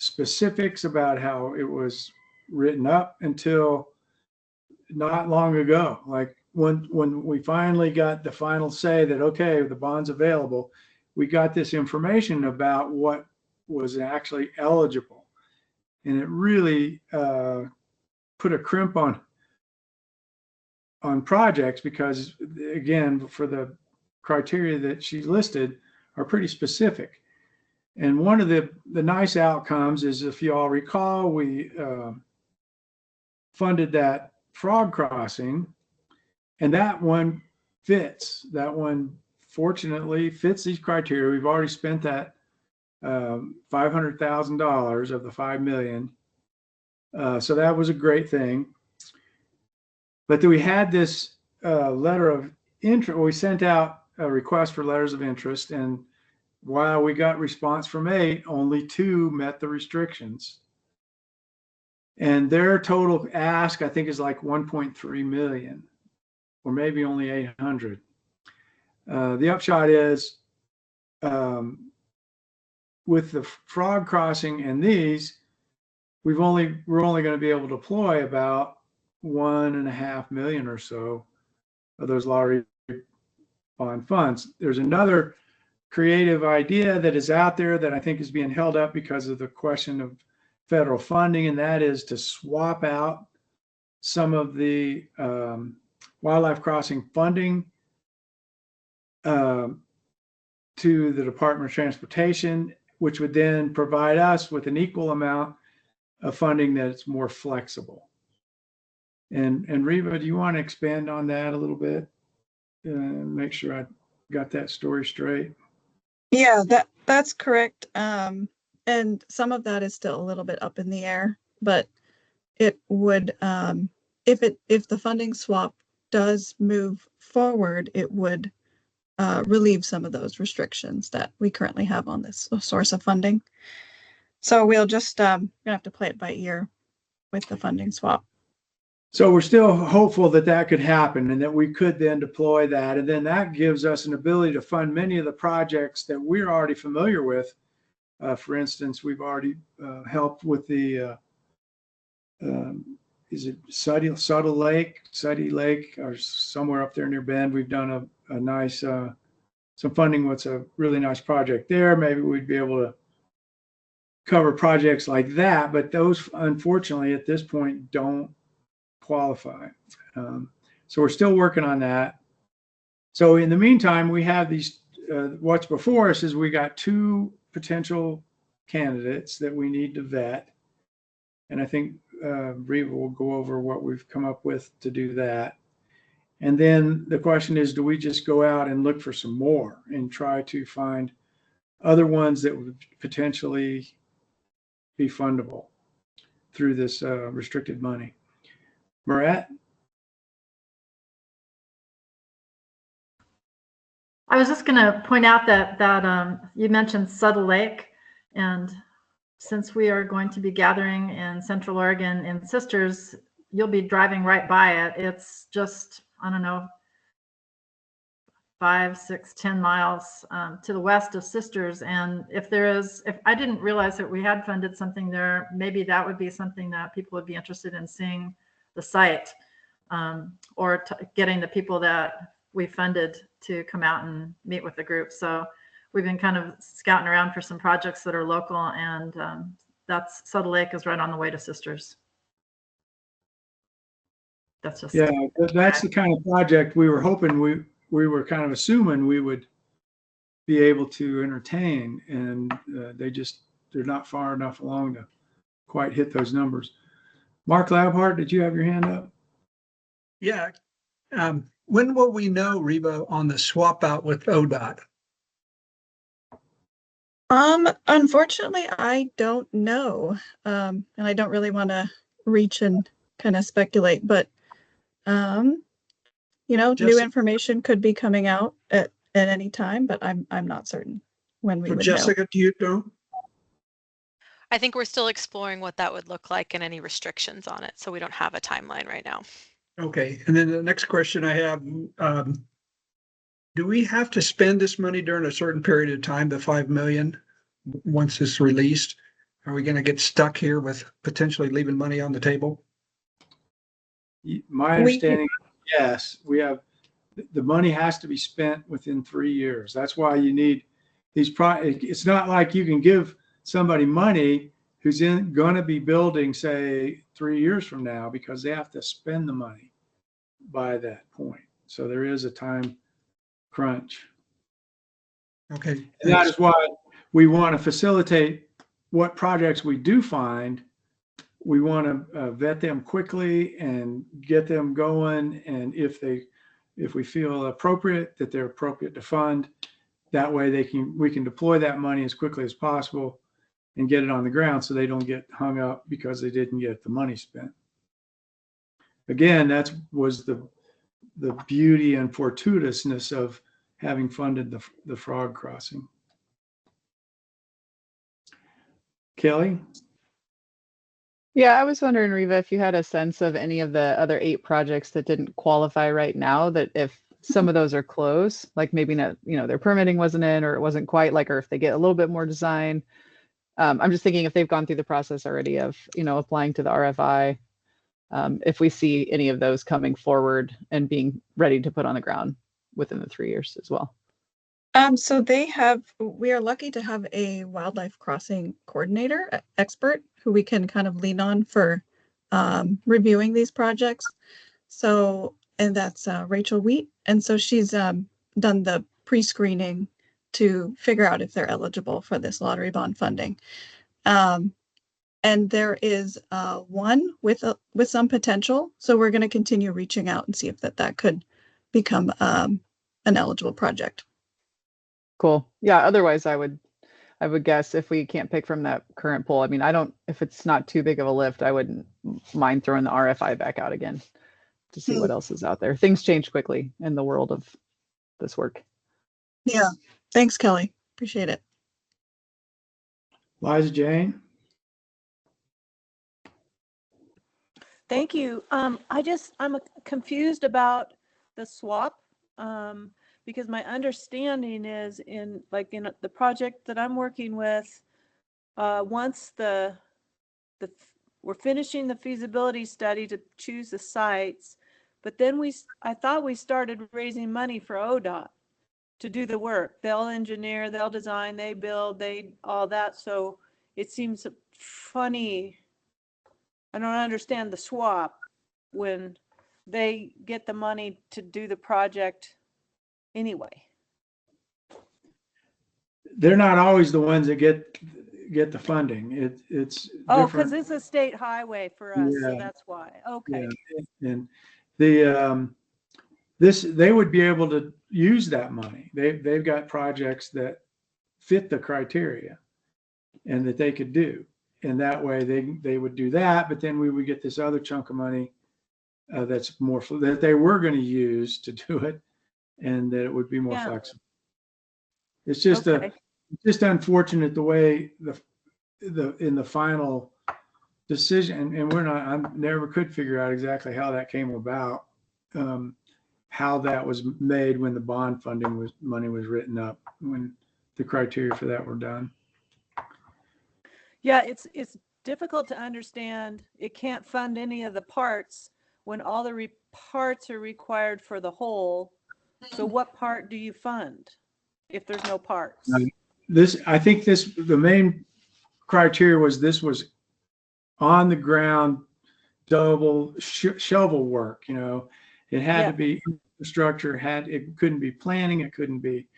specifics about how it was written up until not long ago. Like when we finally got the final say that, okay, the bond's available, we got this information about what was actually eligible. And it really put a crimp on projects, because again, for the criteria that she listed are pretty specific. And one of the nice outcomes is, if you all recall, we funded that frog crossing, and that one fits. That one fortunately fits these criteria. We've already spent that $500,000 of the $5 million. So that was a great thing. But then we had this letter of interest. We sent out a request for letters of interest, and while we got response from 8, only 2 met the restrictions. And their total ask, I think, is like 1.3 million, or maybe only 800. The upshot is, with the frog crossing and these, we're only going to be able to deploy about 1.5 million or so of those lottery bond funds. There's another creative idea that is out there that I think is being held up because of the question of federal funding, and that is to swap out some of the wildlife crossing funding to the Department of Transportation, which would then provide us with an equal amount of funding that's more flexible. And Reva, do you want to expand on that a little bit? Make sure I got that story straight. Yeah, that's correct. And some of that is still a little bit up in the air, but it would, if the funding swap does move forward, it would relieve some of those restrictions that we currently have on this source of funding. So we'll just gonna have to play it by ear with the funding swap. So we're still hopeful that that could happen and that we could then deploy that. And then that gives us an ability to fund many of the projects that we're already familiar with. For instance, we've already helped with the, is it Suddy Lake, or somewhere up there near Bend. We've done a nice, some funding. What's a really nice project there. Maybe we'd be able to cover projects like that, but those unfortunately at this point don't qualify. So we're still working on that. So in the meantime, we have these, what's before us is we got 2 potential candidates that we need to vet. And I think Reva will go over what we've come up with to do that. And then the question is, do we just go out and look for some more and try to find other ones that would potentially be fundable through this restricted money? Murat? I was just going to point out that you mentioned Suddy Lake, and since we are going to be gathering in Central Oregon in Sisters, you'll be driving right by it. It's just, I don't know, 5, 6, 10 miles to the west of Sisters. And if I didn't realize that we had funded something there, maybe that would be something that people would be interested in seeing the site, or getting the people that we funded to come out and meet with the group. So we've been kind of scouting around for some projects that are local, and that's Suddy Lake is right on the way to Sisters. That's just, yeah, that's the kind of project we were hoping, we were kind of assuming we would be able to entertain, and they're not far enough along to quite hit those numbers. Mark Labhart, did you have your hand up? Yeah. When will we know, Reva, on the swap out with ODOT? Unfortunately, I don't know. And I don't really want to reach and kind of speculate, but new information could be coming out at any time, but I'm not certain when we would Jessica, know. do you know? I think we're still exploring what that would look like and any restrictions on it. So we don't have a timeline right now. Okay. And then the next question I have, do we have to spend this money during a certain period of time, the $5 million, once it's released? Are we going to get stuck here with potentially leaving money on the table? My understanding, yes, we have, the money has to be spent within 3 years. That's why you need these it's not like you can give somebody money who's going to be building, say, 3 years from now, because they have to spend the money by that point. So there is a time crunch. Okay. And that thanks. is why we want to facilitate what projects we do find. We want to vet them quickly and get them going. And if we feel appropriate, that they're appropriate to fund, that way we can deploy that money as quickly as possible and get it on the ground so they don't get hung up because they didn't get the money spent. Again, that was the beauty and fortuitousness of having funded the frog crossing. Kelly? Yeah, I was wondering, Riva, if you had a sense of any of the other 8 projects that didn't qualify right now, that if some of those are close, like maybe not, their permitting wasn't in, or it wasn't quite like, or if they get a little bit more design. I'm just thinking if they've gone through the process already of, applying to the RFI, if we see any of those coming forward and being ready to put on the ground within the 3 years as well. So we are lucky to have a wildlife crossing coordinator expert who we can kind of lean on for reviewing these projects. So, and that's Rachel Wheat. And so she's done the pre-screening to figure out if they're eligible for this lottery bond funding. And there is one with some potential. So we're going to continue reaching out and see if that could become an eligible project. Cool. Yeah. Otherwise, I would guess if we can't pick from that current pool, I mean, if it's not too big of a lift, I wouldn't mind throwing the RFI back out again to see what else is out there. Things change quickly in the world of this work. Yeah. Thanks, Kelly. Appreciate it. Liza Jane? Thank you. I'm confused about the swap because my understanding is in the project that I'm working with, once we're finishing the feasibility study to choose the sites, but then I thought we started raising money for ODOT to do the work. They'll engineer, they'll design, they build, all that. So it seems funny. I don't understand the swap when they get the money to do the project anyway. They're not always the ones that get the funding. It's because it's a state highway for us, Yeah. so that's why. Okay. Yeah. And they would be able to use that money. They've got projects that fit the criteria and that they could do. And that way they would do that, but then we would get this other chunk of money that's more that they were going to use to do it, and that it would be more flexible. It's just it's just unfortunate the way in the final decision, and I never could figure out exactly how that came about, how that was made when the bond funding money was written up, when the criteria for that were done. Yeah, it's difficult to understand. It can't fund any of the parts when all the parts are required for the whole. So what part do you fund if there's no parts? I think the main criteria was this was on the ground double shovel work. It had to be infrastructure. It couldn't be planning. It couldn't be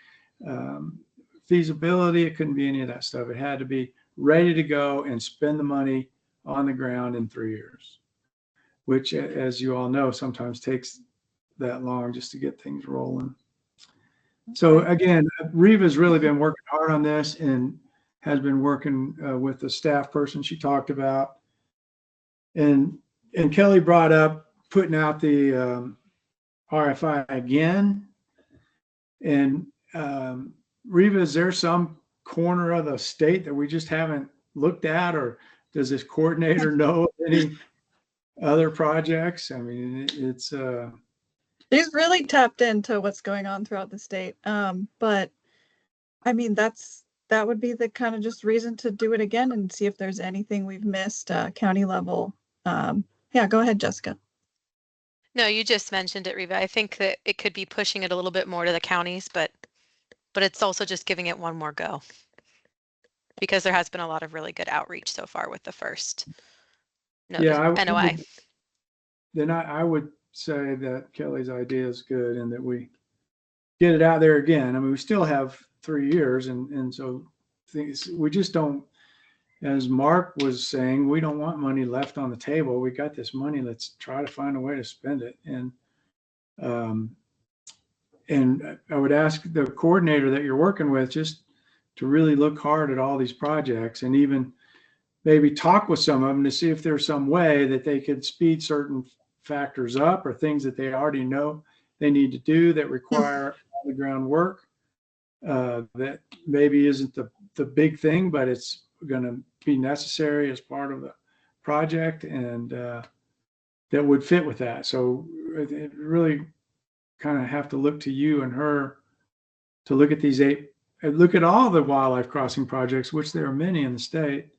feasibility. It couldn't be any of that stuff. It had to be ready to go and spend the money on the ground in 3 years, which, as you all know, sometimes takes that long just to get things rolling. So again, Riva's really been working hard on this and has been working with the staff person she talked about. And Kelly brought up putting out the RFI again. And Riva, is there some corner of the state that we just haven't looked at, or does this coordinator know any other projects? I mean, it's She's really tapped into what's going on throughout the state. But I mean, that would be the kind of just reason to do it again and see if there's anything we've missed county level. Yeah, go ahead, Jessica. No, you just mentioned it, Riva. I think that it could be pushing it a little bit more to the counties, but it's also just giving it one more go, because there has been a lot of really good outreach so far with the first NOI. Then I would say that Kelly's idea is good and that we get it out there again. I mean, we still have 3 years. And so things, we just don't, as Mark was saying, we don't want money left on the table. We got this money. Let's try to find a way to spend it. And I would ask the coordinator that you're working with just to really look hard at all these projects and even maybe talk with some of them to see if there's some way that they could speed certain factors up or things that they already know they need to do that require on the ground work that maybe isn't the big thing, but it's going to be necessary as part of the project and that would fit with that. So it really kind of have to look to you and her to look at these look at all the wildlife crossing projects, which there are many in the state,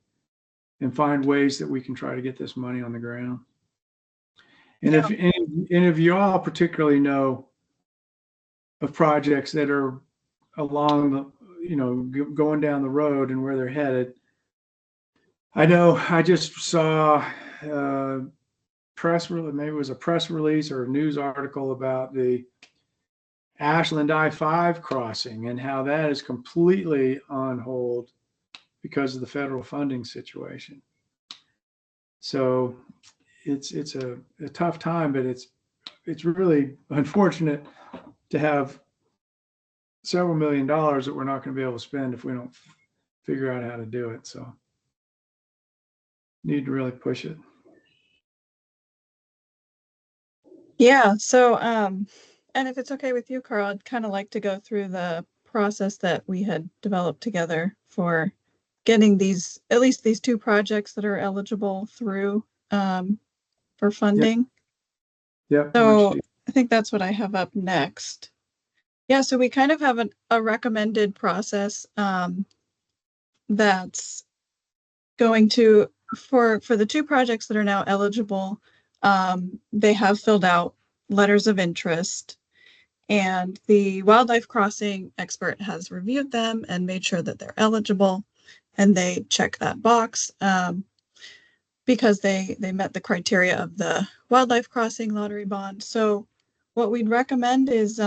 and find ways that we can try to get this money on the ground. And if any of you all particularly know of projects that are along the, going down the road and where they're headed, I know I just saw press release, maybe it was a press release or a news article about the Ashland I-5 crossing and how that is completely on hold because of the federal funding situation. So it's a tough time, but it's really unfortunate to have several $1 million that we're not going to be able to spend if we don't figure out how to do it. So need to really push it. Yeah. So, and if it's okay with you, Carl, I'd kind of like to go through the process that we had developed together for getting these, at least these 2 projects that are eligible through for funding. Yeah. So I think that's what I have up next. Yeah. So we kind of have a recommended process that's going to, for the 2 projects that are now eligible, they have filled out letters of interest, and the wildlife crossing expert has reviewed them and made sure that they're eligible, and they check that box because they met the criteria of the wildlife crossing lottery bond. So what we'd recommend is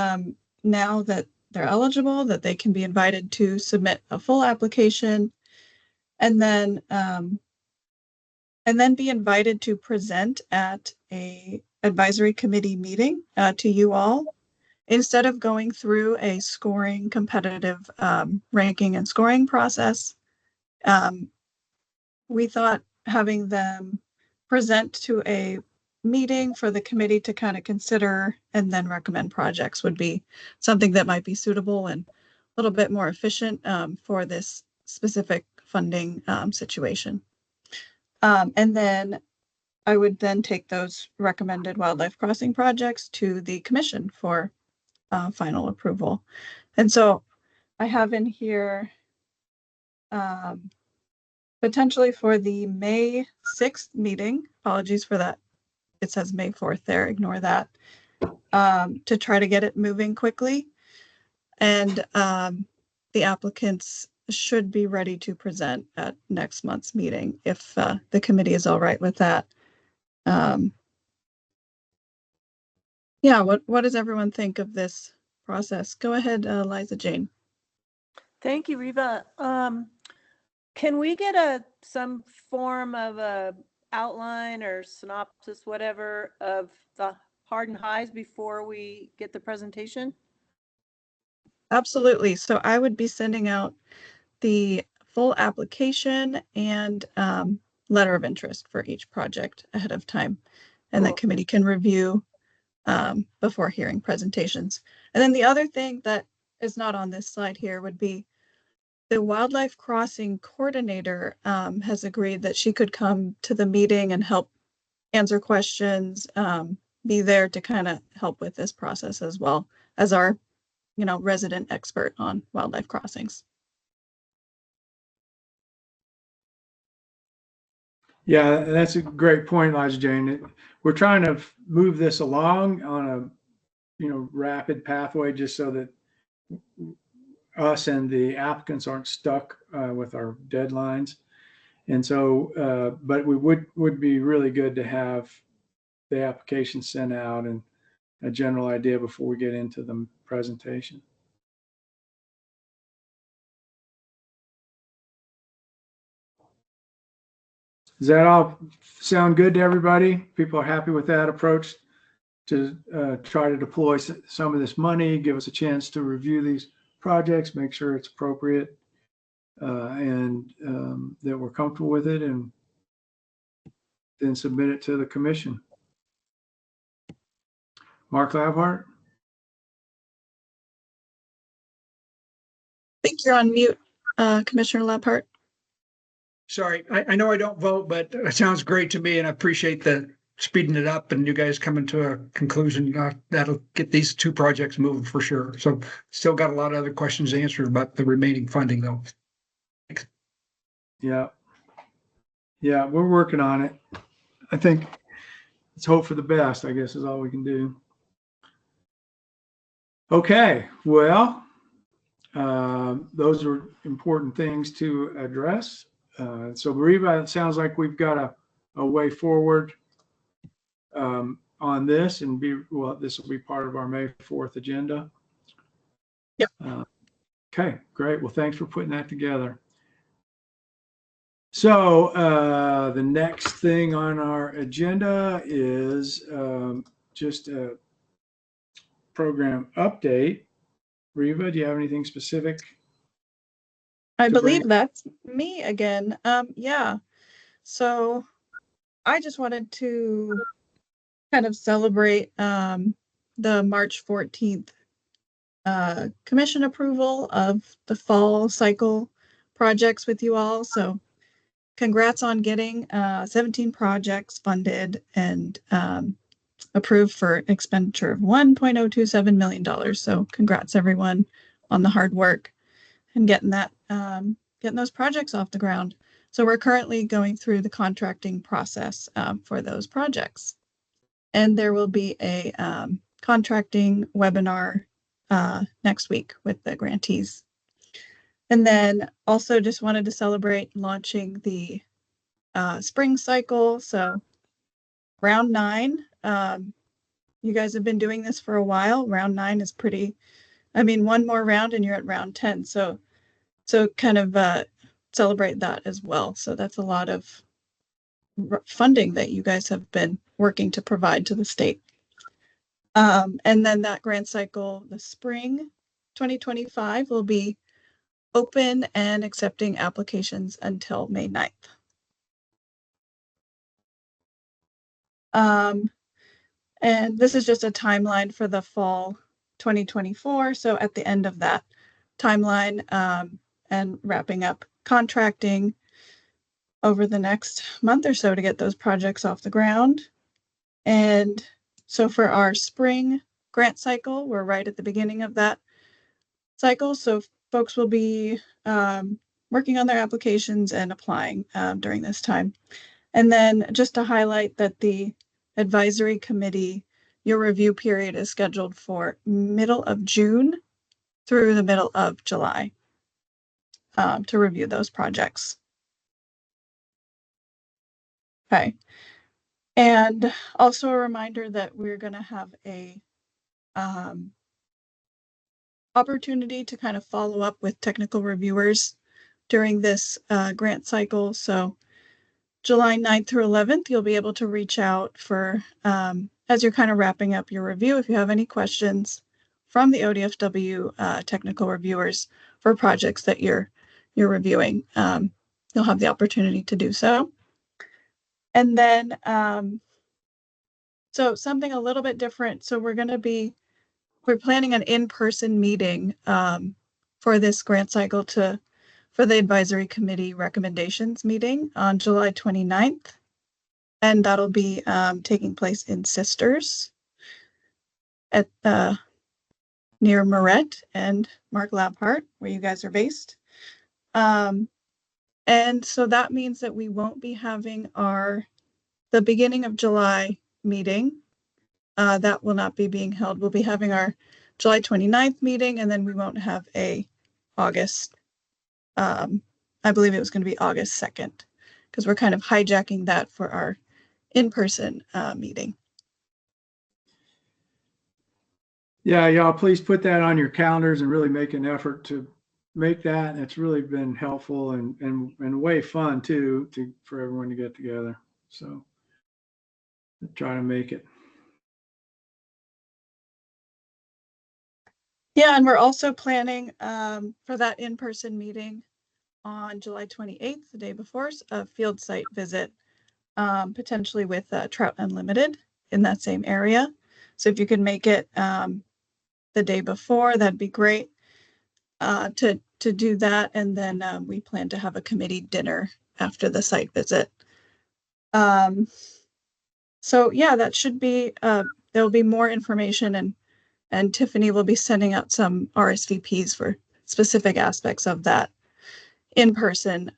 now that they're eligible, that they can be invited to submit a full application and then be invited to present at a advisory committee meeting to you all. Instead of going through a scoring, competitive ranking and scoring process, we thought having them present to a meeting for the committee to kind of consider and then recommend projects would be something that might be suitable and a little bit more efficient for this specific funding situation. And then I would then take those recommended wildlife crossing projects to the commission for final approval. And so I have in here potentially for the May 6th meeting, apologies for that. It says May 4th there, ignore that, to try to get it moving quickly. And the applicants should be ready to present at next month's meeting if the committee is all right with that. Yeah, what does everyone think of this process? Go ahead, Liza Jane. Thank you, Riva. Can we get some form of a outline or synopsis, whatever, of the hard and highs before we get the presentation? Absolutely. So I would be sending out the full application and letter of interest for each project ahead of time, and the committee can review before hearing presentations. And then the other thing that is not on this slide here would be the wildlife crossing coordinator has agreed that she could come to the meeting and help answer questions, be there to kind of help with this process as well as our, resident expert on wildlife crossings. Yeah, that's a great point, Liza Jane. We're trying to move this along on a, rapid pathway just so that us and the applicants aren't stuck with our deadlines. And so, but we would be really good to have the application sent out and a general idea before we get into the presentation. Does that all sound good to everybody? People are happy with that approach to try to deploy some of this money, give us a chance to review these projects, make sure it's appropriate, and that we're comfortable with it, and then submit it to the commission. Mark Labhart? I think you're on mute, Commissioner Labhart. Sorry, I know I don't vote, but it sounds great to me, and I appreciate the speeding it up and you guys coming to a conclusion. That'll get these two projects moving for sure. So still got a lot of other questions answered about the remaining funding though. Thanks. Yeah. Yeah, we're working on it. I think let's hope for the best, I guess, is all we can do. Okay, well, those are important things to address. So Riva, it sounds like we've got a way forward on this, and this will be part of our May 4th agenda. Yep. Okay, great. Well, thanks for putting that together. So the next thing on our agenda is just a program update. Riva, do you have anything specific? I believe that's me again. Yeah. So I just wanted to kind of celebrate the March 14th commission approval of the fall cycle projects with you all. So congrats on getting 17 projects funded and approved for expenditure of $1.027 million. So congrats everyone on the hard work and getting that getting those projects off the ground. So we're currently going through the contracting process for those projects. And there will be a contracting webinar next week with the grantees. And then also just wanted to celebrate launching the spring cycle. So round 9, you guys have been doing this for a while. Round 9 is pretty, I mean, one more round and you're at round 10. So kind of celebrate that as well. So that's a lot of funding that you guys have been working to provide to the state. And then that grant cycle, the spring 2025 will be open and accepting applications until May 9th. And this is just a timeline for the fall 2024. So at the end of that timeline and wrapping up contracting over the next month or so to get those projects off the ground. And so for our spring grant cycle, we're right at the beginning of that cycle. So folks will be working on their applications and applying during this time. And then just to highlight that the advisory committee, your review period is scheduled for middle of June through the middle of July to review those projects. Okay. And also a reminder that we're going to have a opportunity to kind of follow up with technical reviewers during this grant cycle. So July 9th through 11th, you'll be able to reach out for, as you're kind of wrapping up your review, if you have any questions from the ODFW technical reviewers for projects that you're reviewing, you'll have the opportunity to do so. And then, so something a little bit different. So we're planning an in-person meeting for this grant cycle for the advisory committee recommendations meeting on July 29th. And that'll be taking place in Sisters at near Moret and Mark Labhart, where you guys are based. And so that means that we won't be having the beginning of July meeting. That will not be being held. We'll be having our July 29th meeting, and then we won't have a August. I believe it was going to be August 2nd, because we're kind of hijacking that for our in-person meeting. Yeah, y'all, please put that on your calendars and really make an effort to make that. And it's really been helpful and way fun too, for everyone to get together. So try to make it. Yeah, and we're also planning for that in-person meeting on July 28th, the day before, a field site visit, potentially with Trout Unlimited in that same area. So if you could make it the day before, that'd be great to do that. And then we plan to have a committee dinner after the site visit. So yeah, that should be, there'll be more information, and Tiffany will be sending out some RSVPs for specific aspects of that in-person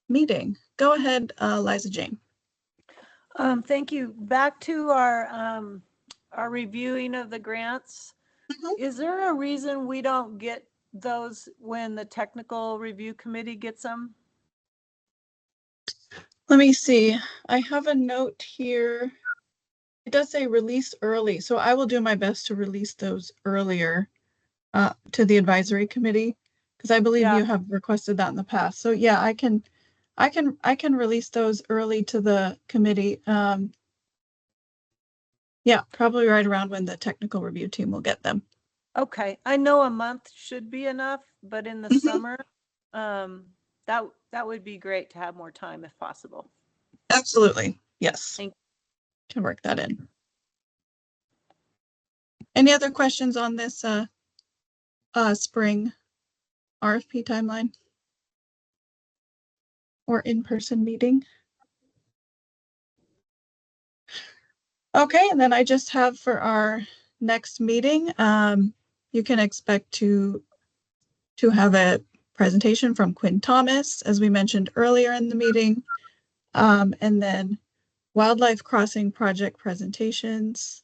meeting. Go ahead, Liza Jane. Thank you. Back to our reviewing of the grants. Is there a reason we don't get those when the technical review committee gets them? Let me see. I have a note here. It does say release early, so I will do my best to release those earlier to the advisory committee, because I believe you have requested that in the past. So yeah, I can release those early to the committee. Yeah, probably right around when the technical review team will get them. Okay, I know a month should be enough, but in the summer, that would be great to have more time if possible. Absolutely, yes. Thank you. Can work that in. Any other questions on this spring RFP timeline or in-person meeting? Okay, and then I just have for our next meeting, you can expect to have a presentation from Quinn Thomas, as we mentioned earlier in the meeting, and then Wildlife Crossing project presentations.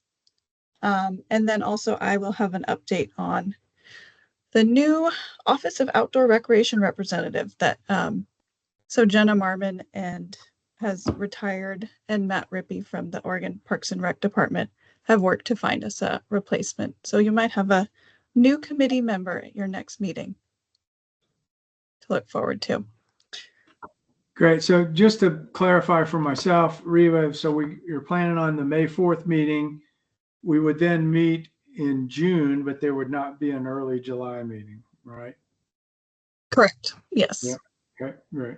And then also I will have an update on the new Office of Outdoor Recreation Representative that, so Jenna Marmon has retired, and Matt Rippey from the Oregon Parks and Rec Department have worked to find us a replacement. So you might have a new committee member at your next meeting to look forward to. Great. So just to clarify for myself, Reva, so you're planning on the May 4th meeting. We would then meet in June, but there would not be an early July meeting, right? Correct. Yes. Yeah. Okay, great.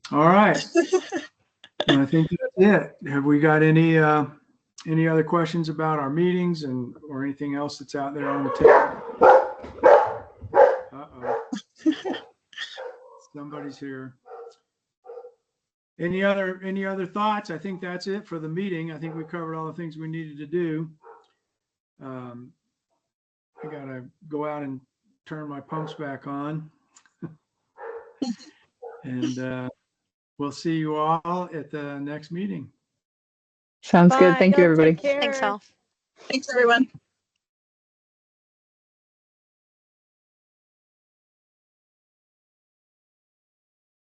All right. I think that's it. Have we got any other questions about our meetings or anything else that's out there on the table? Uh-oh. Somebody's here. Any other thoughts? I think that's it for the meeting. I think we covered all the things we needed to do. I gotta go out and turn my pumps back on. And we'll see you all at the next meeting. Sounds good. Thank you, everybody. Take care. Thanks, all. Thanks, everyone.